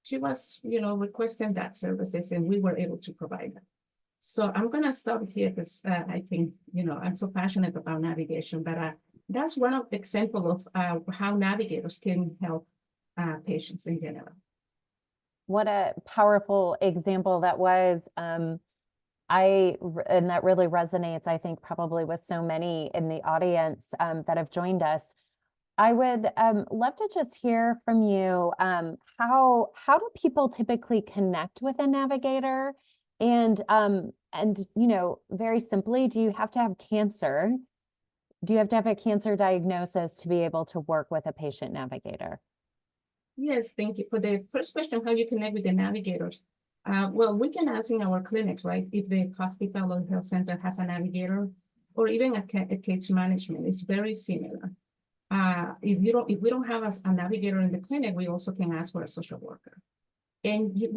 she was, requesting that services, and we were able to provide that. So I'm going to stop here because I think, I'm so passionate about navigation, but that's one of the examples of how navigators can help patients in general. What a powerful example that was. And that really resonates, I think, probably with so many in the audience that have joined us. I would love to just hear from you. How do people typically connect with a navigator? And very simply, do you have to have cancer? Do you have to have a cancer diagnosis to be able to work with a patient navigator? Yes, thank you. For the first question, how you connect with the navigators. Well, we can ask in our clinics, right? If the hospital or health center has a navigator, or even a case management, it's very similar. If we don't have a navigator in the clinic, we also can ask for a social worker. And you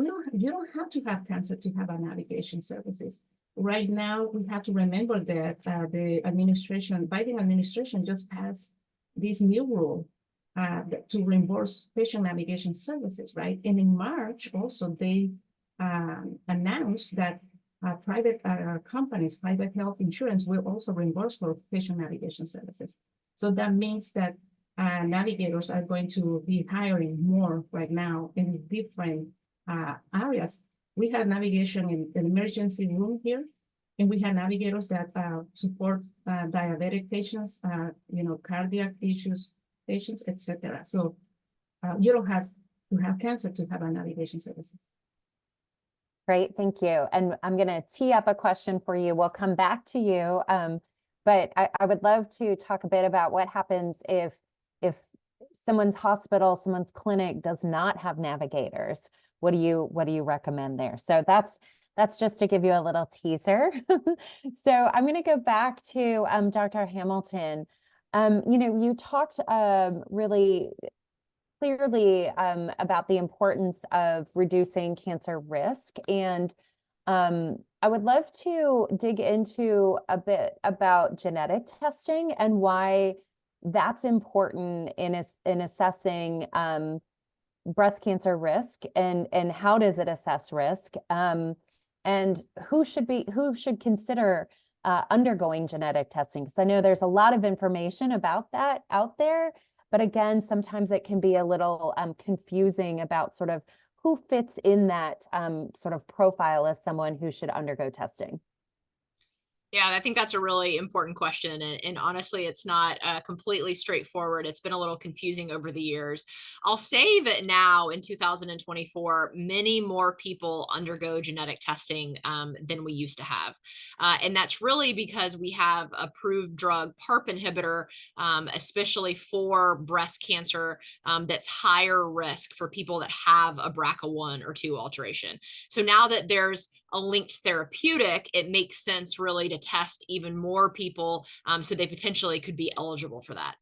don't have to have cancer to have a navigation services. Right now, we have to remember that the Biden administration just passed this new rule to reimburse patient navigation services, right? And in March, also, they announced that private companies, private health insurance will also reimburse for patient navigation services. So that means that navigators are going to be hiring more right now in different areas. We have navigation in the emergency room here, and we have navigators that support diabetic patients, cardiac issues patients, etc. So you don't have to have cancer to have a navigation services. Great, thank you. And I'm going to tee up a question for you. We'll come back to you. But I would love to talk a bit about what happens if someone's hospital, someone's clinic does not have navigators. What do you recommend there? So that's just to give you a little teaser. So I'm going to go back to Dr. Hamilton. You talked really clearly about the importance of reducing cancer risk, and I would love to dig into a bit about genetic testing and why that's important in assessing breast cancer risk, and how does it assess risk, and who should consider undergoing genetic testing, because I know there's a lot of information about that out there, but again, sometimes it can be a little confusing about sort of who fits in that sort of profile as someone who should undergo testing. Yeah, I think that's a really important question. And honestly, it's not completely straightforward. It's been a little confusing over the years. I'll say that now in 2024, many more people undergo genetic testing than we used to have. And that's really because we have approved drug PARP inhibitor, especially for breast cancer, that's higher risk for people that have a BRCA1 or 2 alteration. So now that there's a linked therapeutic, it makes sense really to test even more people so they potentially could be eligible for that.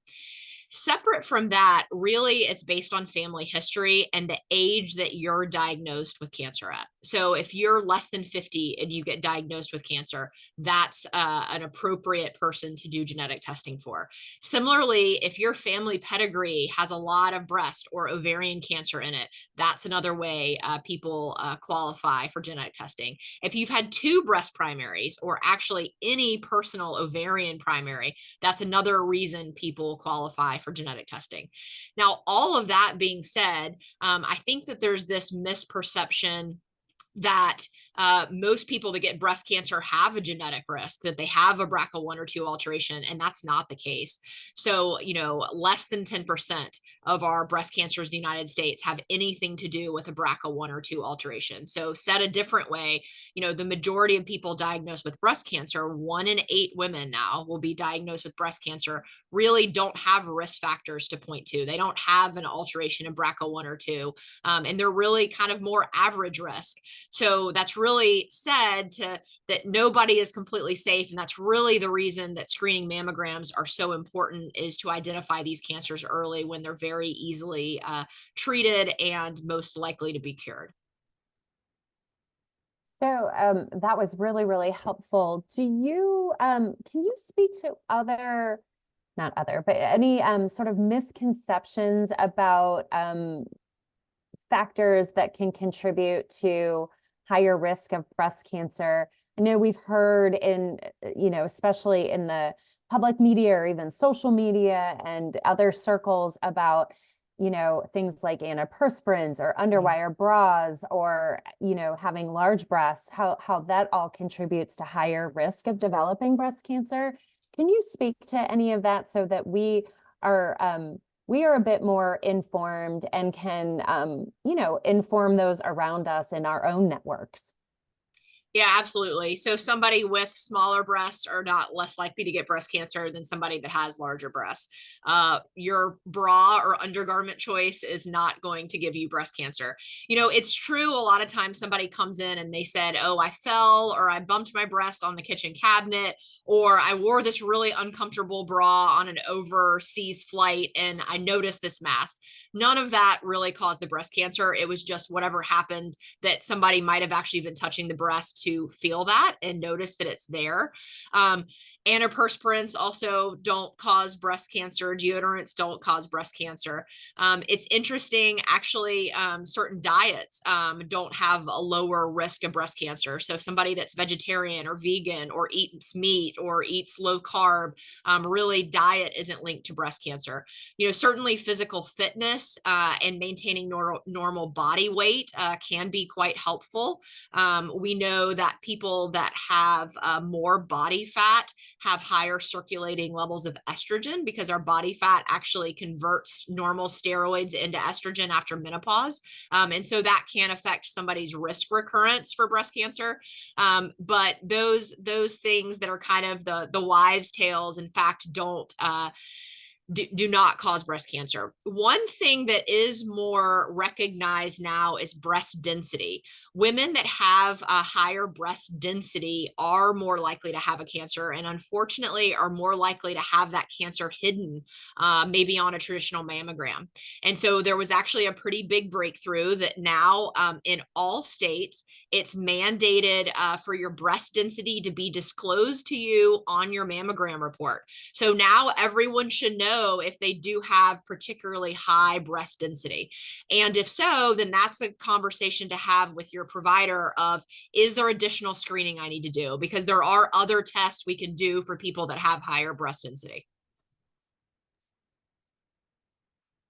Separate from that, really, it's based on family history and the age that you're diagnosed with cancer at. So if you're less than 50 and you get diagnosed with cancer, that's an appropriate person to do genetic testing for. Similarly, if your family pedigree has a lot of breast or ovarian cancer in it, that's another way people qualify for genetic testing. If you've had 2 breast primaries or actually any personal ovarian primary, that's another reason people qualify for genetic testing. Now, all of that being said, I think that there's this misperception that most people that get breast cancer have a genetic risk, that they have a BRCA1 or 2 alteration, and that's not the case. So, less than 10% of our breast cancers in the United States have anything to do with a BRCA1 or 2 alteration. So said a different way, the majority of people diagnosed with breast cancer, 1 in 8 women now will be diagnosed with breast cancer, really don't have risk factors to point to. They don't have an alteration in BRCA1 or 2, and they're really kind of more average risk. So that's really said that nobody is completely safe. And that's really the reason that screening mammograms are so important, is to identify these cancers early when they're very easily treated and most likely to be cured. So that was really, really helpful. Can you speak to not other, but any sort of misconceptions about factors that can contribute to higher risk of breast cancer? I know we've heard especially in the public media or even social media and other circles about, things like antiperspirants or underwire bras or, having large breasts, how that all contributes to higher risk of developing breast cancer. Can you speak to any of that so that we are a bit more informed and can, inform those around us in our own networks? Yeah, absolutely. So somebody with smaller breasts are not less likely to get breast cancer than somebody that has larger breasts. Your bra or undergarment choice is not going to give you breast cancer. It's true. A lot of times somebody comes in and they said, oh, I fell or I bumped my breast on the kitchen cabinet, or I wore this really uncomfortable bra on an overseas flight and I noticed this mass. None of that really caused the breast cancer. It was just whatever happened, that somebody might have actually been touching the breast to feel that and notice that it's there. Antiperspirants also don't cause breast cancer. Deodorants don't cause breast cancer. It's interesting, actually, certain diets don't have a lower risk of breast cancer. So somebody that's vegetarian or vegan or eats meat or eats low carb, really diet isn't linked to breast cancer. Certainly physical fitness and maintaining normal body weight can be quite helpful. We know that people that have more body fat have higher circulating levels of estrogen, because our body fat actually converts normal steroids into estrogen after menopause. And so that can affect somebody's risk recurrence for breast cancer. But those things that are kind of the wives' tales, in fact, do not cause breast cancer. One thing that is more recognized now is breast density. Women that have a higher breast density are more likely to have a cancer, and unfortunately are more likely to have that cancer hidden, maybe on a traditional mammogram. And so there was actually a pretty big breakthrough that now in all states, it's mandated for your breast density to be disclosed to you on your mammogram report. So now everyone should know if they do have particularly high breast density. And if so, then that's a conversation to have with your provider of, is there additional screening I need to do? Because there are other tests we can do for people that have higher breast density.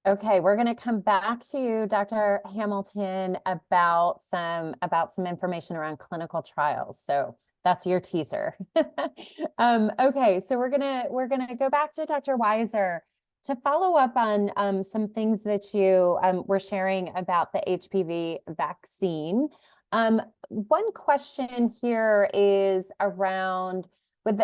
Okay, we're going to come back to you, Dr. Hamilton, about some information around clinical trials. So That's your teaser. Okay, so we're gonna go back to Dr. Weiser to follow up on some things that you were sharing about the HPV vaccine. One question here is around, would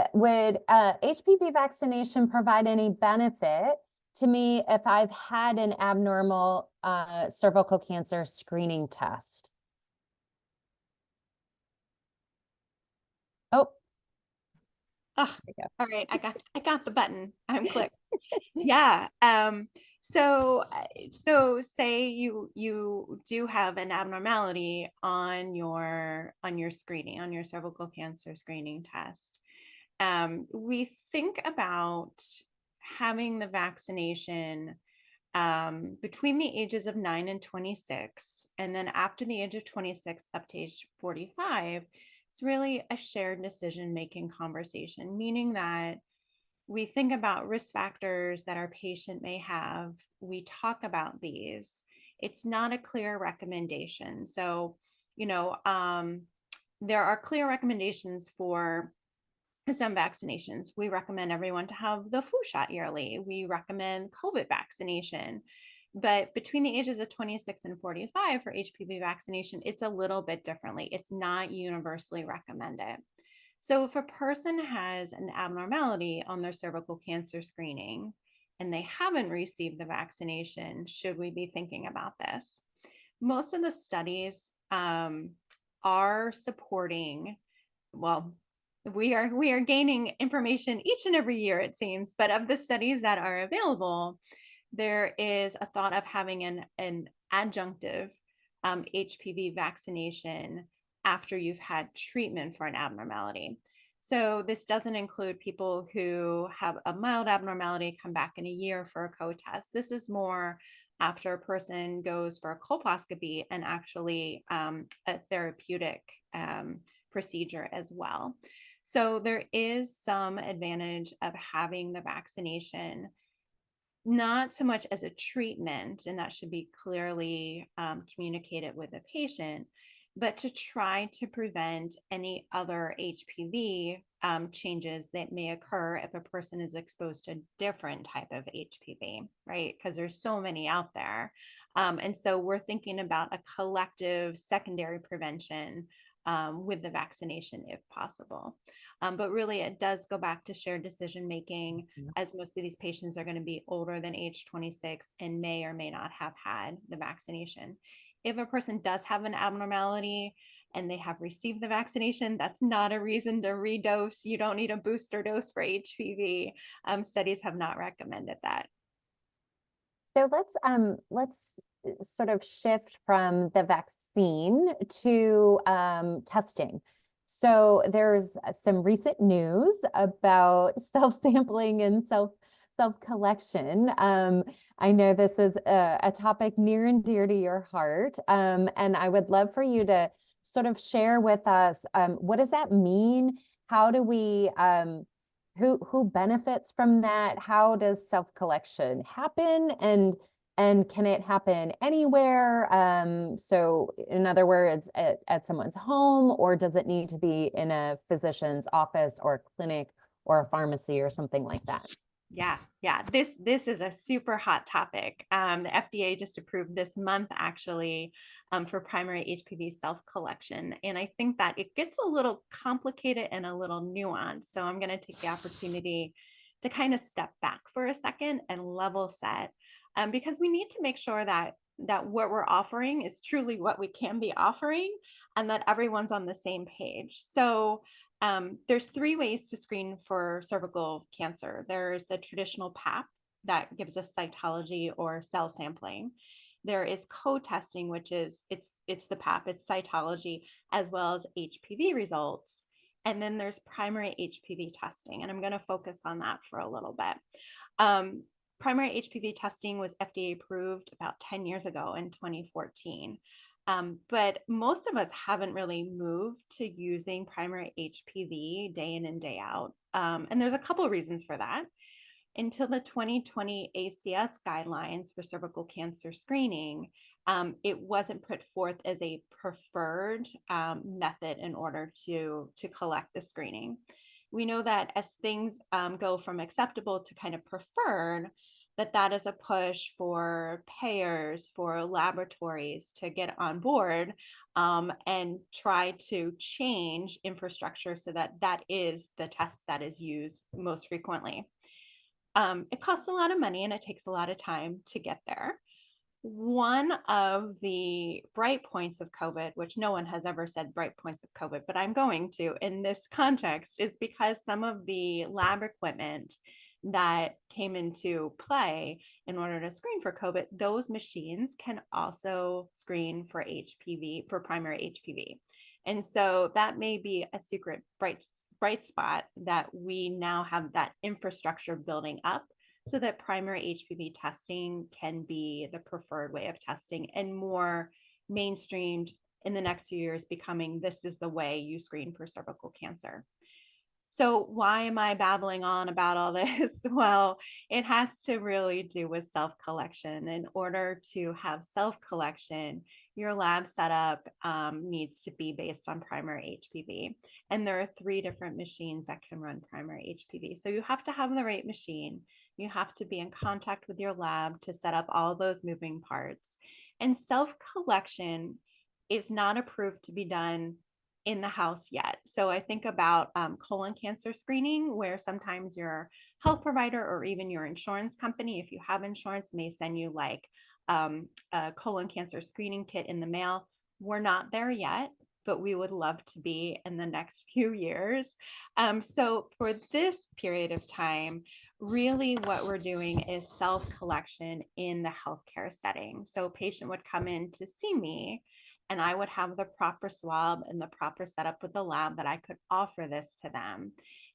HPV vaccination provide any benefit to me if I've had an abnormal cervical cancer screening test? Oh, Oh, all right. I got the button. I'm clicked. Yeah. So say you do have an abnormality on your screening, on your cervical cancer screening test. We think about having the vaccination between the ages of 9 and 26, and then after the age of 26 up to age 45. It's really a shared decision-making conversation, meaning that we think about risk factors that our patient may have. We talk about these. It's not a clear recommendation. So, there are clear recommendations for some vaccinations. We recommend everyone to have the flu shot yearly. We recommend COVID vaccination. But between the ages of 26 and 45 for HPV vaccination, it's a little bit differently. It's not universally recommended. So if a person has an abnormality on their cervical cancer screening and they haven't received the vaccination, should we be thinking about this? Most of the studies are supporting, well, we are gaining information each and every year, it seems, but of the studies that are available, there is a thought of having an adjunctive HPV vaccination after you've had treatment for an abnormality. So this doesn't include people who have a mild abnormality, come back in a year for a co-test. This is more after a person goes for a colposcopy and actually a therapeutic procedure as well. So there is some advantage of having the vaccination, not so much as a treatment, and that should be clearly communicated with the patient, but to try to prevent any other HPV changes that may occur if a person is exposed to a different type of HPV, right? Because there's so many out there. And so we're thinking about a collective secondary prevention with the vaccination if possible. But really, it does go back to shared decision making, as most of these patients are going to be older than age 26 and may or may not have had the vaccination. If a person does have an abnormality and they have received the vaccination, that's not a reason to redose. You don't need a booster dose for HPV. Studies have not recommended that. So let's sort of shift from the vaccine to testing. So there's some recent news about self-sampling and self-collection. I know this is a topic near and dear to your heart, and I would love for you to sort of share with us, what does that mean? How do we, who benefits from that? How does self-collection happen? And can it happen anywhere? So in other words, at someone's home, or does it need to be in a physician's office or clinic or a pharmacy or something like that? Yeah. This is a super hot topic. The FDA just approved this month, actually, for primary HPV self-collection. And I think that it gets a little complicated and a little nuanced. So I'm going to take the opportunity to kind of step back for a second and level set, because we need to make sure that what we're offering is truly what we can be offering and that everyone's on the same page. So there's 3 ways to screen for cervical cancer. There's the traditional PAP that gives us cytology or cell sampling. There is co-testing, which is it's the PAP, it's cytology, as well as HPV results. And then there's primary HPV testing, and I'm going to focus on that for a little bit. Primary HPV testing was FDA approved about 10 years ago in 2014. But most of us haven't really moved to using primary HPV day in and day out. And there's a couple of reasons for that. Until the 2020 ACS guidelines for cervical cancer screening, it wasn't put forth as a preferred method in order to collect the screening. We know that as things go from acceptable to kind of preferred, that is a push for payers, for laboratories to get on board and try to change infrastructure so that is the test that is used most frequently. It costs a lot of money and it takes a lot of time to get there. One of the bright points of COVID, which no one has ever said bright points of COVID, but I'm going to in this context, is because some of the lab equipment that came into play in order to screen for COVID, those machines can also screen for HPV, for primary HPV. And so that may be a secret bright spot that we now have that infrastructure building up so that primary HPV testing can be the preferred way of testing and more mainstreamed in the next few years, becoming this is the way you screen for cervical cancer. So why am I babbling on about all this? Well, it has to really do with self-collection. In order to have self-collection, your lab setup needs to be based on primary HPV. And there are 3 different machines that can run primary HPV. So you have to have the right machine. You have to be in contact with your lab to set up all those moving parts. And self-collection is not approved to be done in the house yet. So I think about colon cancer screening, where sometimes your health provider or even your insurance company, if you have insurance, may send you like a colon cancer screening kit in the mail. We're not there yet, but we would love to be in the next few years. So for this period of time, really what we're doing is self-collection in the healthcare setting. So a patient would come in to see me and I would have the proper swab and the proper setup with the lab that I could offer this to them.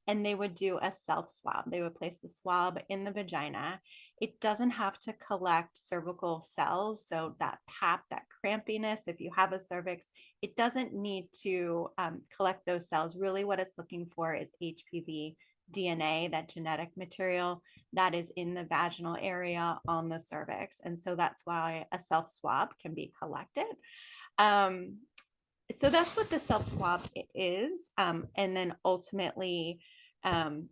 And they would do a self-swab. They would place the swab in the vagina. It doesn't have to collect cervical cells. So that PAP, that crampiness, if you have a cervix, it doesn't need to collect those cells. Really what it's looking for is HPV DNA, that genetic material that is in the vaginal area on the cervix. And so that's why a self-swab can be collected. So that's what the self-swab is. And then ultimately,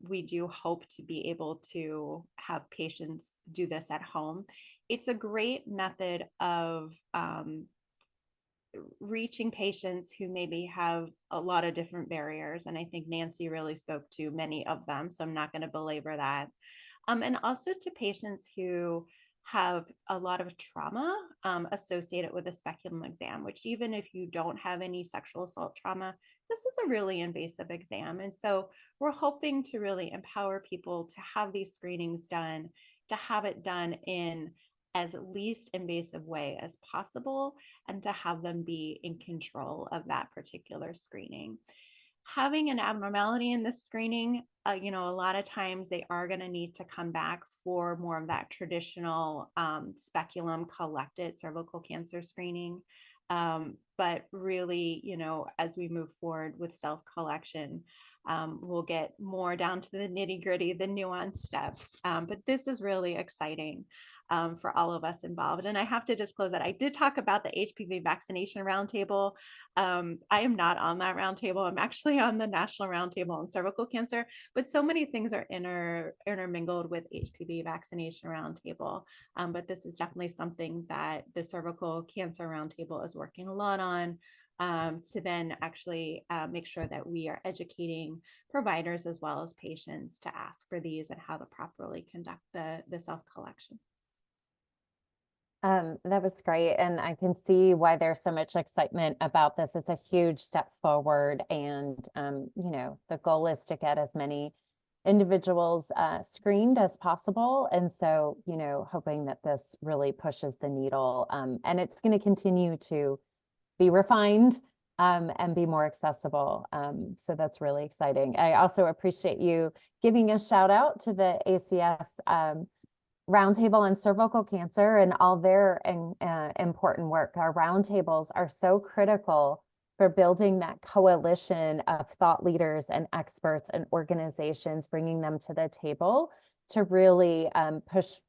we do hope to be able to have patients do this at home. It's a great method of reaching patients who maybe have a lot of different barriers. And I think Nancy really spoke to many of them, so I'm not going to belabor that. And also to patients who have a lot of trauma associated with a speculum exam, which even if you don't have any sexual assault trauma, this is a really invasive exam. And so we're hoping to really empower people to have these screenings done, to have it done in as least invasive way as possible, and to have them be in control of that particular screening. Having an abnormality in this screening, a lot of times they are going to need to come back for more of that traditional speculum collected cervical cancer screening. But really, as we move forward with self-collection, we'll get more down to the nitty-gritty, the nuanced steps. But this is really exciting for all of us involved. And I have to disclose that I did talk about the HPV vaccination roundtable. I am not on that roundtable. I'm actually on the National Roundtable on Cervical Cancer, but so many things are intermingled with HPV vaccination roundtable. But this is definitely something that the Cervical Cancer Roundtable is working a lot on. To then actually make sure that we are educating providers as well as patients to ask for these and how to properly conduct the self-collection. That was great. And I can see why there's so much excitement about this. It's a huge step forward. And, the goal is to get as many individuals screened as possible. And so, hoping that this really pushes the needle and it's going to continue to be refined and be more accessible. So that's really exciting. I also appreciate you giving a shout out to the ACS Roundtable on Cervical Cancer and all their important work. Our roundtables are so critical for building that coalition of thought leaders and experts and organizations, bringing them to the table to really push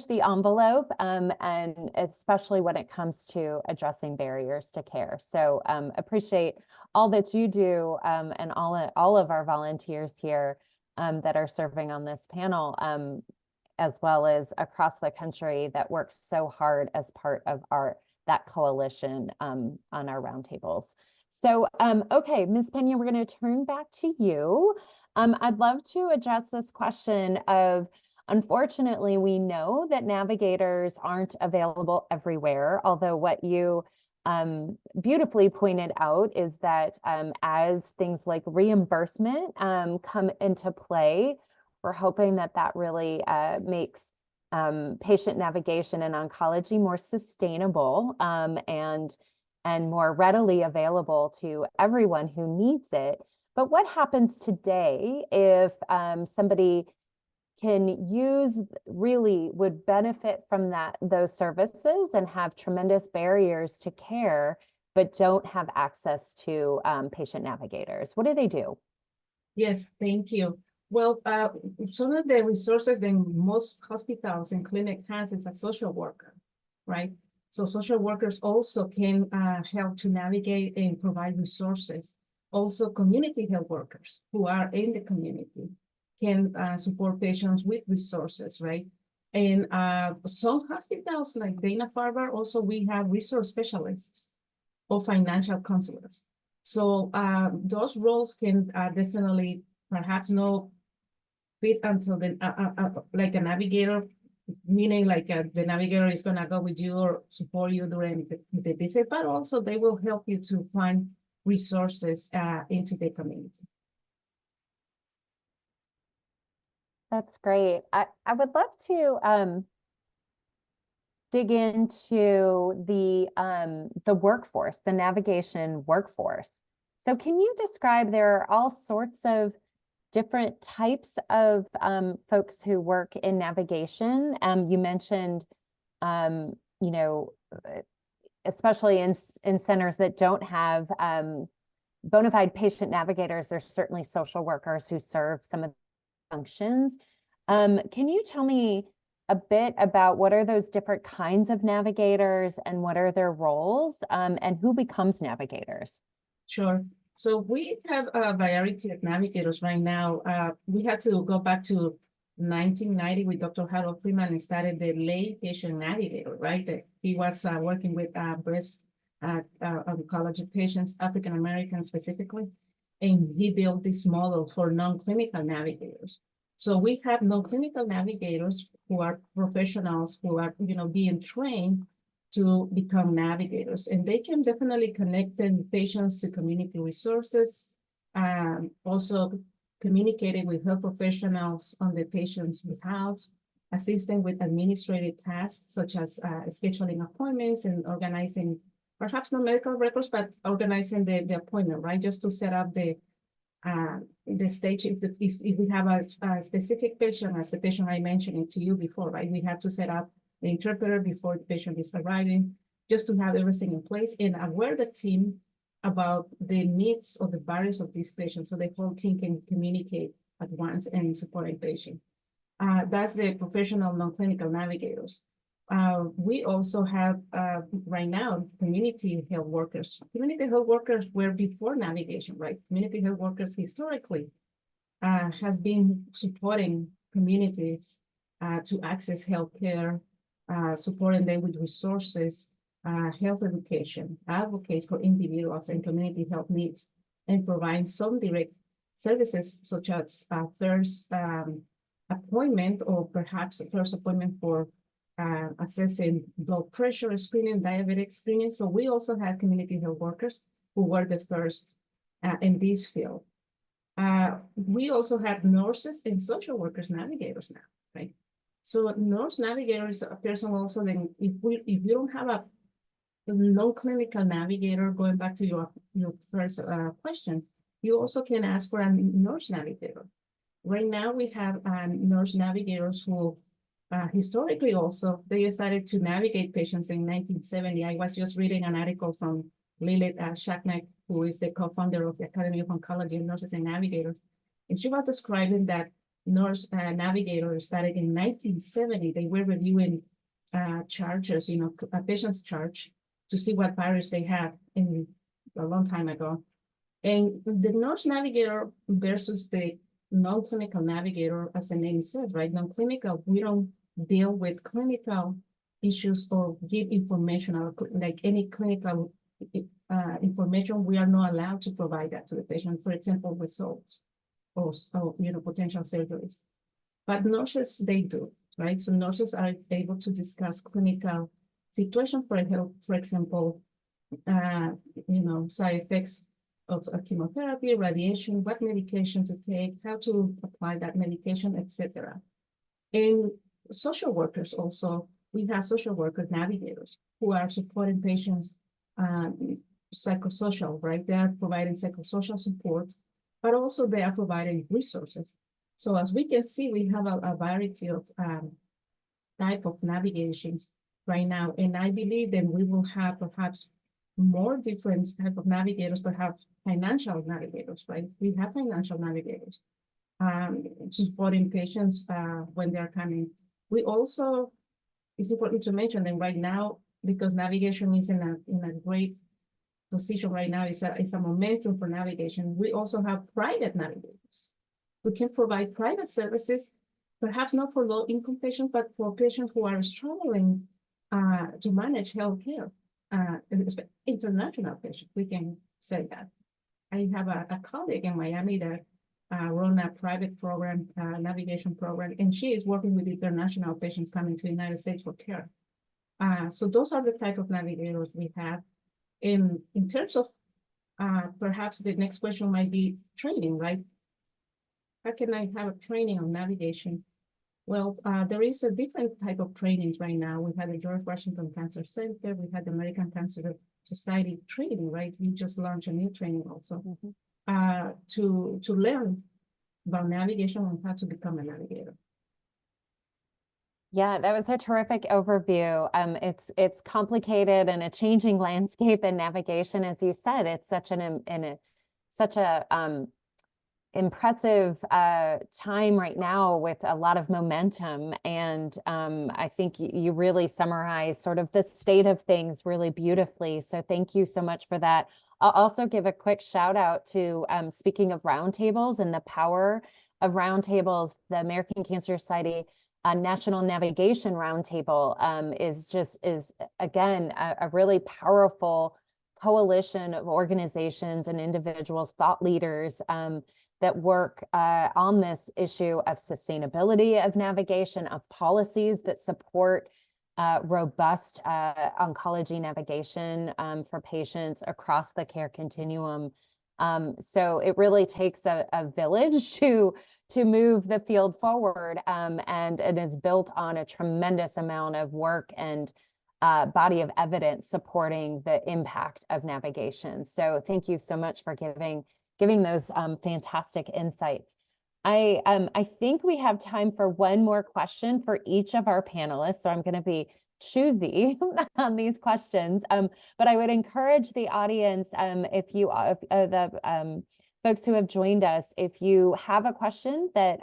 the envelope, and especially when it comes to addressing barriers to care. So appreciate all that you do, and all of our volunteers here that are serving on this panel, as well as across the country that works so hard as part of that coalition on our roundtables. So, okay, Ms. Pena, we're going to turn back to you. I'd love to address this question of, unfortunately, we know that navigators aren't available everywhere, although what you beautifully pointed out is that as things like reimbursement come into play, we're hoping that that really makes patient navigation in oncology more sustainable and more readily available to everyone who needs it. But what happens today if somebody would benefit from those services and have tremendous barriers to care, but don't have access to patient navigators? What do they do? Yes, thank you. Well, some of the resources that most hospitals and clinic has is a social worker, right? So social workers also can help to navigate and provide resources. Also, community health workers who are in the community can support patients with resources, right? And some hospitals like Dana-Farber, also we have resource specialists or financial counselors. So those roles can definitely perhaps not fit until the like a navigator, meaning like the navigator is gonna go with you or support you during the visit, but also they will help you to find resources into the community. That's great. I would love to dig into the workforce, the navigation workforce. So can you describe, there are all sorts of different types of folks who work in navigation. You mentioned, especially in centers that don't have bona fide patient navigators, there's certainly social workers who serve some of the functions. Can you tell me a bit about what are those different kinds of navigators and what are their roles, and who becomes navigators? Sure. So we have a variety of navigators right now. We had to go back to 1990 with Dr. Harold Freeman and started the lay patient navigator, right? He was working with breast oncology patients, African Americans specifically, and he built this model for non-clinical navigators. So we have non-clinical navigators who are professionals who are, being trained to become navigators, and they can definitely connect the patients to community resources, also communicating with health professionals on the patient's behalf, assisting with administrative tasks such as scheduling appointments and organizing, perhaps not medical records, but organizing the appointment, right? Just to set up the stage if we have a specific patient, as the patient I mentioned it to you before, right? We have to set up the interpreter before the patient is arriving, just to have everything in place and aware the team about the needs or the barriers of these patients so the whole team can communicate at once and support a patient. That's the professional non-clinical navigators. We also have right now community health workers. Community health workers were before navigation, right? Community health workers historically has been supporting communities to access healthcare, supporting them with resources, health education, advocates for individuals and community health needs, and providing some direct services such as first appointment or perhaps a first appointment for assessing blood pressure screening, diabetic screening. So we also have community health workers who were the first in this field. We also have nurses and social workers navigators now, right? So nurse navigator is a person also, then if you don't have a non-clinical navigator, going back to your first question, you also can ask for a nurse navigator. Right now we have nurse navigators who historically also, they decided to navigate patients in 1970. I was just reading an article from Lilith Shaknek, who is the co-founder of the Academy of Oncology and Nurses and Navigators. And she was describing that nurse navigator started in 1970. They were reviewing charges, a patient's charge to see what virus they have in a long time ago. And the nurse navigator versus the non-clinical navigator, as the name says, right? Non-clinical, we don't deal with clinical issues or give information or like any clinical information. We are not allowed to provide that to the patient, for example, results or potential surgeries. But nurses, they do, right? So nurses are able to discuss clinical situation for health, for example, side effects of chemotherapy, radiation, what medication to take, how to apply that medication, etc. And social workers also, we have social worker navigators who are supporting patients psychosocial, right? They are providing psychosocial support, but also they are providing resources. So as we can see, we have a variety of type of navigations right now. And I believe that we will have perhaps more different type of navigators, perhaps financial navigators, right? We have financial navigators supporting patients when they're coming. We also, it's important to mention that right now, because navigation is in a great position right now, it's a momentum for navigation. We also have private navigators. We can provide private services, perhaps not for low-income patients, but for patients who are struggling to manage healthcare. International patients, we can say that. I have a colleague in Miami that run a private program, navigation program, and she is working with international patients coming to the United States for care. So those are the type of navigators we have. In terms of perhaps the next question might be training, right? How can I have a training on navigation? Well, there is a different type of trainings right now. We had the George Washington Cancer Center, we had the American Cancer Society training, right? We just launched a new training also to learn about navigation and how to become a navigator. Yeah, that was a terrific overview. It's complicated and a changing landscape in navigation, as you said. It's such such a impressive time right now with a lot of momentum. And I think you really summarize sort of the state of things really beautifully. So thank you so much for that. I'll also give a quick shout out to, speaking of roundtables and the power of roundtables, the American Cancer Society National Navigation Roundtable is again, a really powerful coalition of organizations and individuals, thought leaders, that work on this issue of sustainability of navigation, of policies that support robust oncology navigation for patients across the care continuum. So it really takes a village to move the field forward, and it is built on a tremendous amount of work and body of evidence supporting the impact of navigation. So thank you so much for giving those fantastic insights. I think we have time for one more question for each of our panelists, so I'm going to be choosy on these questions. But I would encourage the audience, if the folks who have joined us, if you have a question that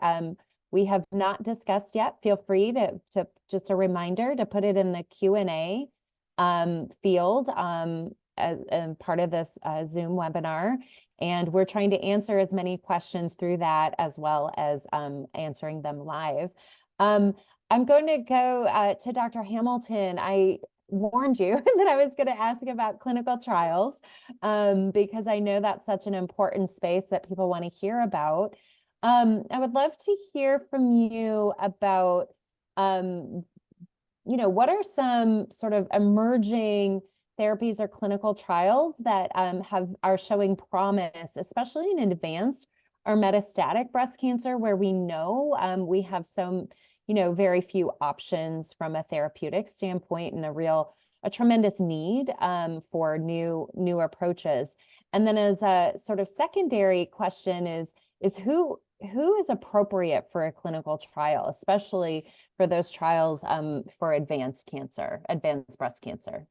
we have not discussed yet, feel free to just a reminder to put it in the Q&A field as part of this Zoom webinar. And we're trying to answer as many questions through that as well as answering them live. I'm going to go to Dr. Hamilton. I warned you that I was going to ask about clinical trials because I know that's such an important space that people want to hear about. I would love to hear from you about, what are some sort of emerging therapies or clinical trials that are showing promise, especially in advanced or metastatic breast cancer, where we know we have some, very few options from a therapeutic standpoint and a tremendous need for new approaches. And then as a sort of secondary question is who is appropriate for a clinical trial, especially for those trials for advanced breast cancer?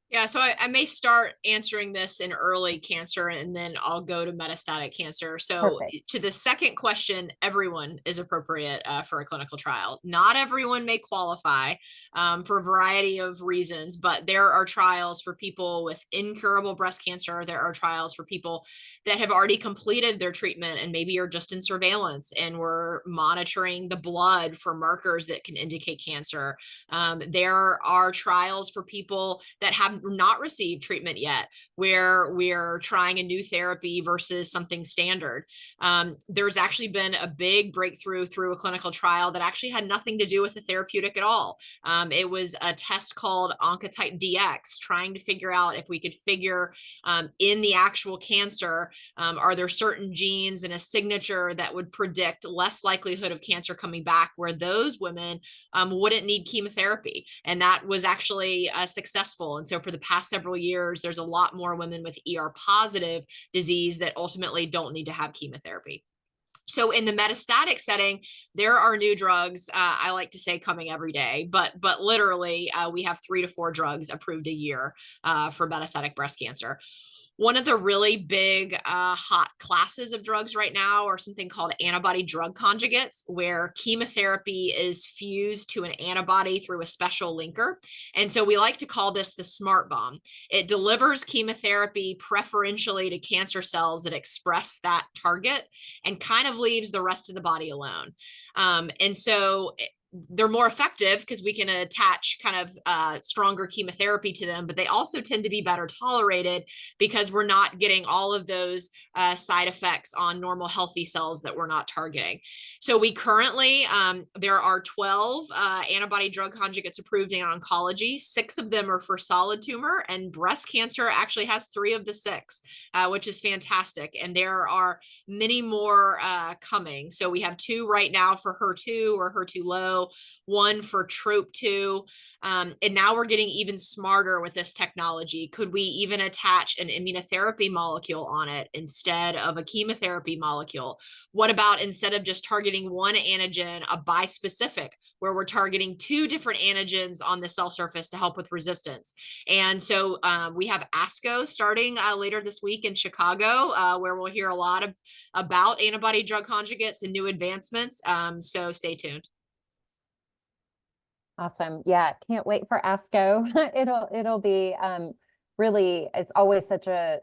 Yeah, so I may start answering this in early cancer and then I'll go to metastatic cancer. So Perfect. to the second question, everyone is appropriate for a clinical trial. Not everyone may qualify for a variety of reasons, but there are trials for people with incurable breast cancer. There are trials for people that have already completed their treatment and maybe are just in surveillance and we're monitoring the blood for markers that can indicate cancer. There are trials for people that have not received treatment yet, where we're trying a new therapy versus something standard. There's actually been a big breakthrough through a clinical trial that actually had nothing to do with the therapeutic at all. It was a test called Oncotype DX, trying to figure out if we could figure in the actual cancer, are there certain genes and a signature that would predict less likelihood of cancer coming back, where those women wouldn't need chemotherapy. And that was actually successful. And so for the past several years, there's a lot more women with ER positive disease that ultimately don't need to have chemotherapy. So in the metastatic setting, there are new drugs. I like to say coming every day, but literally we have 3 to 4 drugs approved a year for metastatic breast cancer. One of the really big hot classes of drugs right now are something called antibody drug conjugates, where chemotherapy is fused to an antibody through a special linker. And so we like to call this the smart bomb. It delivers chemotherapy preferentially to cancer cells that express that target and kind of leaves the rest of the body alone. And so they're more effective because we can attach kind of stronger chemotherapy to them, but they also tend to be better tolerated because we're not getting all of those side effects on normal healthy cells that we're not targeting. So we currently, there are 12 antibody drug conjugates approved in oncology. 6 of them are for solid tumor, and breast cancer actually has 3 of the 6, which is fantastic. And there are many more coming. So we have 2 right now for HER2 or HER2 low, 1 for TROP2. And now we're getting even smarter with this technology. Could we even attach an immunotherapy molecule on it instead of a chemotherapy molecule? What about, instead of just targeting one antigen, a bispecific, where we're targeting 2 different antigens on the cell surface to help with resistance? And so we have ASCO starting later this week in Chicago, where we'll hear a lot about antibody drug conjugates and new advancements. So stay tuned. Awesome. Yeah, can't wait for ASCO. It'll be really, it's always such a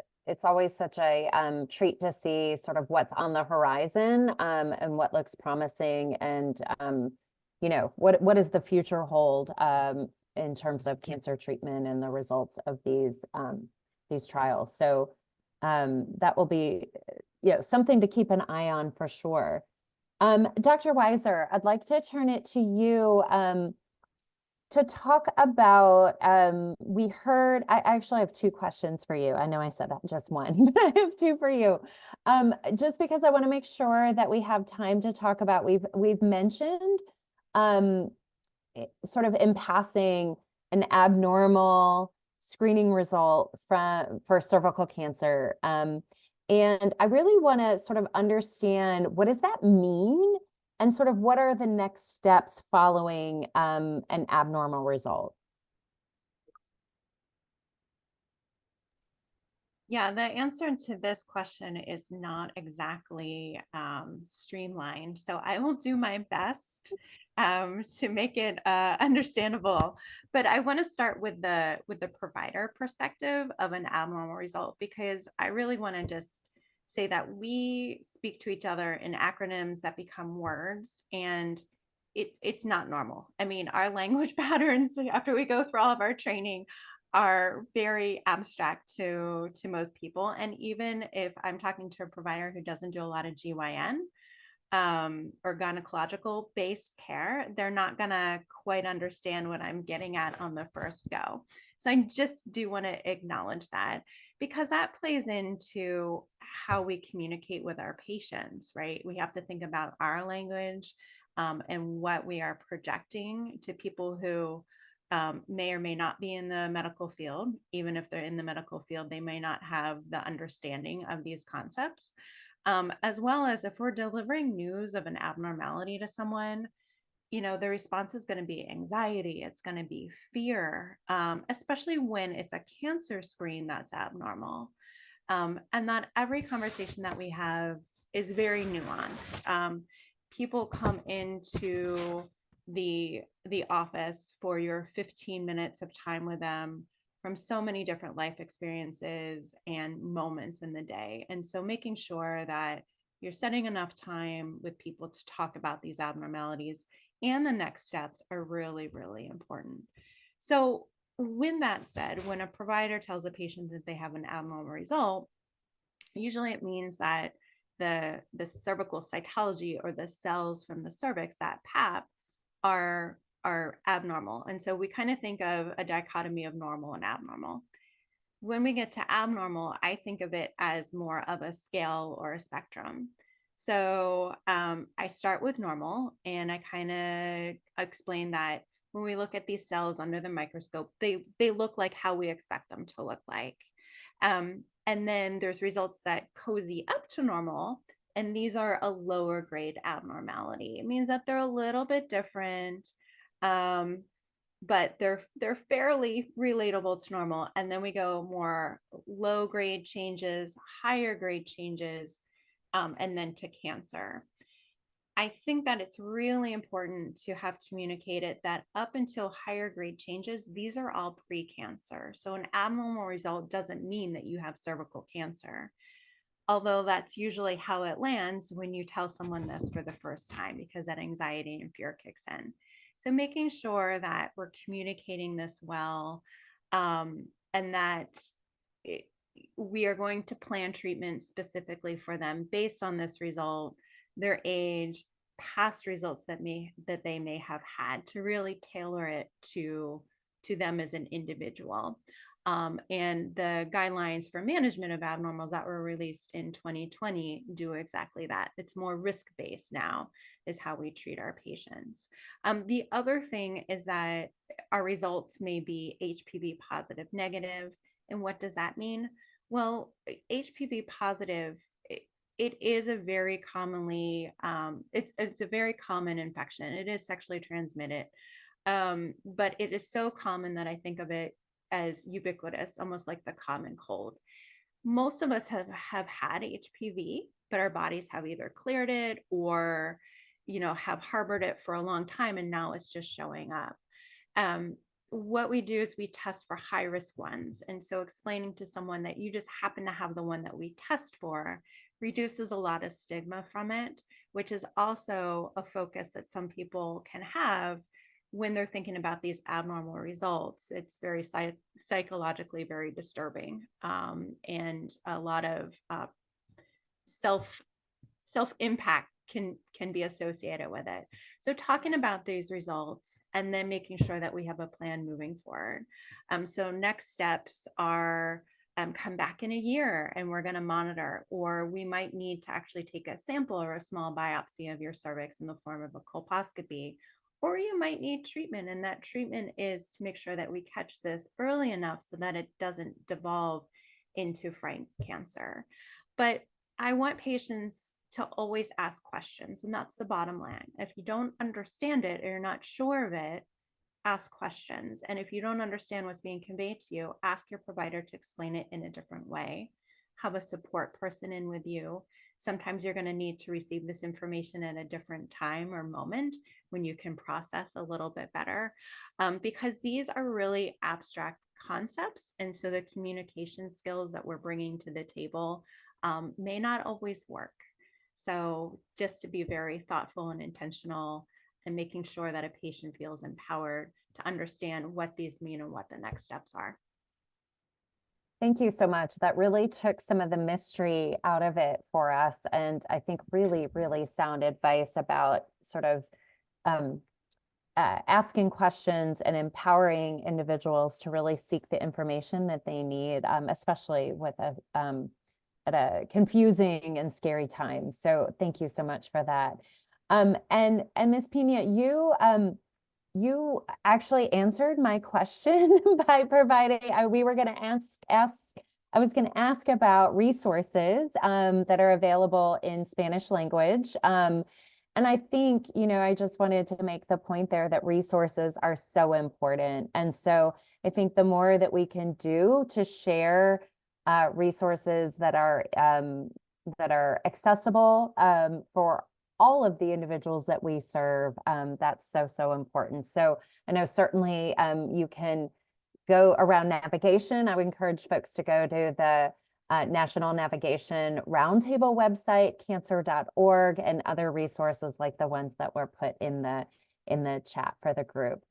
treat to see sort of what's on the horizon and what looks promising, and you know, what does the future hold in terms of cancer treatment and the results of these trials. So that will be, you know, something to keep an eye on for sure. Dr. Weiser, I'd like to turn it to you to talk about, we heard, I actually have 2 questions for you. I know I said just one, but I have 2 for you. Just because I want to make sure that we have time to talk about, we've mentioned sort of in passing an abnormal screening result for cervical cancer. And I really want to sort of understand, what does that mean? And sort of what are the next steps following an abnormal result? Yeah, the answer to this question is not exactly streamlined. So I will do my best to make it understandable. But I want to start with the provider perspective of an abnormal result, because I really want to just say that we speak to each other in acronyms that become words, and it's not normal. I mean, our language patterns, after we go through all of our training, are very abstract to most people. And even if I'm talking to a provider who doesn't do a lot of GYN or gynecological based care, they're not gonna quite understand what I'm getting at on the first go. So I just do want to acknowledge that, because that plays into how we communicate with our patients, right? We have to think about our language and what we are projecting to people who may or may not be in the medical field. Even if they're in the medical field, they may not have the understanding of these concepts. As well as, if we're delivering news of an abnormality to someone, the response is going to be anxiety, it's going to be fear, especially when it's a cancer screen that's abnormal. And that every conversation that we have is very nuanced. People come into the office for your 15 minutes of time with them from so many different life experiences and moments in the day. And so making sure that you're setting enough time with people to talk about these abnormalities and the next steps are really, really important. So with that said, when a provider tells a patient that they have an abnormal result, usually it means that the cervical cytology or the cells from the cervix, that pap, are abnormal. And so we kind of think of a dichotomy of normal and abnormal. When we get to abnormal, I think of it as more of a scale or a spectrum. So I start with normal, and I kind of explain that when we look at these cells under the microscope, they look like how we expect them to look like. And then there's results that cozy up to normal, and these are a lower grade abnormality. It means that they're a little bit different, but they're fairly relatable to normal. And then we go more low grade changes, higher grade changes, and then to cancer. I think that it's really important to have communicated that up until higher grade changes, these are all pre-cancer. So an abnormal result doesn't mean that you have cervical cancer, although that's usually how it lands when you tell someone this for the first time, because that anxiety and fear kicks in. So making sure that we're communicating this well, and that we are going to plan treatment specifically for them based on this result, their age, past results that they may have had, to really tailor it to them as an individual. And the guidelines for management of abnormals that were released in 2020 do exactly that. It's more risk-based now, is how we treat our patients. The other thing is that our results may be HPV positive, negative. And what does that mean? Well, HPV positive, it is a very commonly, it's a very common infection. It is sexually transmitted, but it is so common that I think of it as ubiquitous, almost like the common cold. Most of us have had HPV, but our bodies have either cleared it or, have harbored it for a long time, and now it's just showing up. What we do is we test for high risk ones. And so explaining to someone that you just happen to have the one that we test for reduces a lot of stigma from it, which is also a focus that some people can have when they're thinking about these abnormal results. It's very psychologically very disturbing, and a lot of self impact can be associated with it. So talking about these results and then making sure that we have a plan moving forward. So next steps are come back in a year and we're going to monitor, or we might need to actually take a sample or a small biopsy of your cervix in the form of a colposcopy, or you might need treatment. And that treatment is to make sure that we catch this early enough so that it doesn't devolve into frank cancer. But I want patients to always ask questions, and that's the bottom line. If you don't understand it or you're not sure of it, ask questions. And if you don't understand what's being conveyed to you, ask your provider to explain it in a different way. Have a support person in with you. Sometimes you're going to need to receive this information at a different time or moment when you can process a little bit better, because these are really abstract concepts. And so the communication skills that we're bringing to the table may not always work. So just to be very thoughtful and intentional and making sure that a patient feels empowered to understand what these mean and what the next steps are. Thank you so much. That really took some of the mystery out of it for us. And I think really, really sound advice about sort of asking questions and empowering individuals to really seek the information that they need, especially with at a confusing and scary time. So thank you so much for that. And Ms. Pena, you actually answered my question by providing, we were going to I was going to ask about resources that are available in Spanish language. And I think, I just wanted to make the point there that resources are so important. And so I think the more that we can do to share resources that are accessible for all of the individuals that we serve, that's so, so important. So I know certainly you can go around navigation. I would encourage folks to go to the National Navigation Roundtable website, cancer.org, and other resources like the ones that were put in the chat for the group.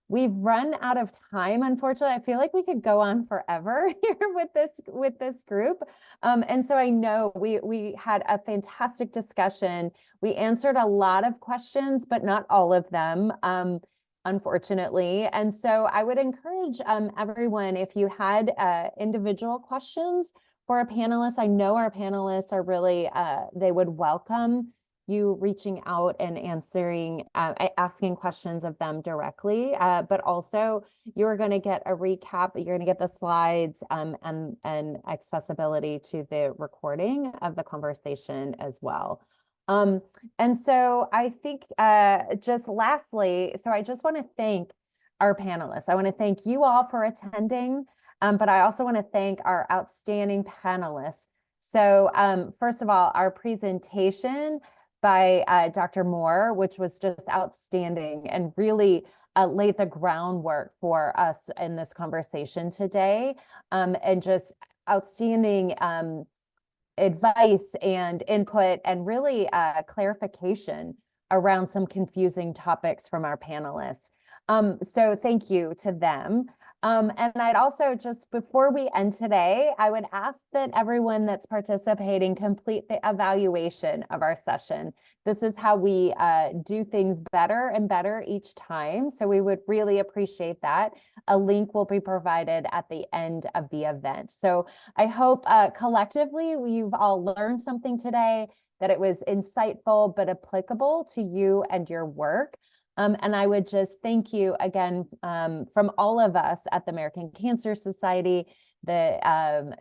We've run out of time, unfortunately. I feel like we could go on forever here with this group. And so I know we had a fantastic discussion. We answered a lot of questions, but not all of them, unfortunately. And so I would encourage everyone, if you had individual questions for a panelist, I know our panelists are really, they would welcome you reaching out and asking questions of them directly, but also you're going to get a recap, you're going to get the slides and accessibility to the recording of the conversation as well. And so I think just lastly, so I just want to thank our panelists. I want to thank you all for attending, but I also want to thank our outstanding panelists. So first of all, our presentation by Dr. Moore, which was just outstanding and really laid the groundwork for us in this conversation today, and just outstanding advice and input and really clarification around some confusing topics from our panelists. So thank you to them. And I'd also, just before we end today, I would ask that everyone that's participating complete the evaluation of our session. This is how we do things better and better each time. So we would really appreciate that. A link will be provided at the end of the event. So I hope collectively you've all learned something today, that it was insightful but applicable to you and your work. And I would just thank you again from all of us at the American Cancer Society, the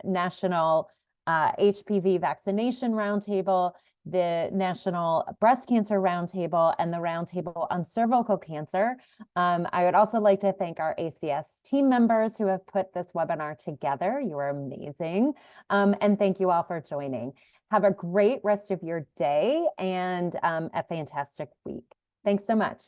National HPV Vaccination Roundtable, the National Breast Cancer Roundtable, and the Roundtable on Cervical Cancer. I would also like to thank our ACS team members who have put this webinar together. You are amazing. And thank you all for joining. Have a great rest of your day and a fantastic week. Thanks so much.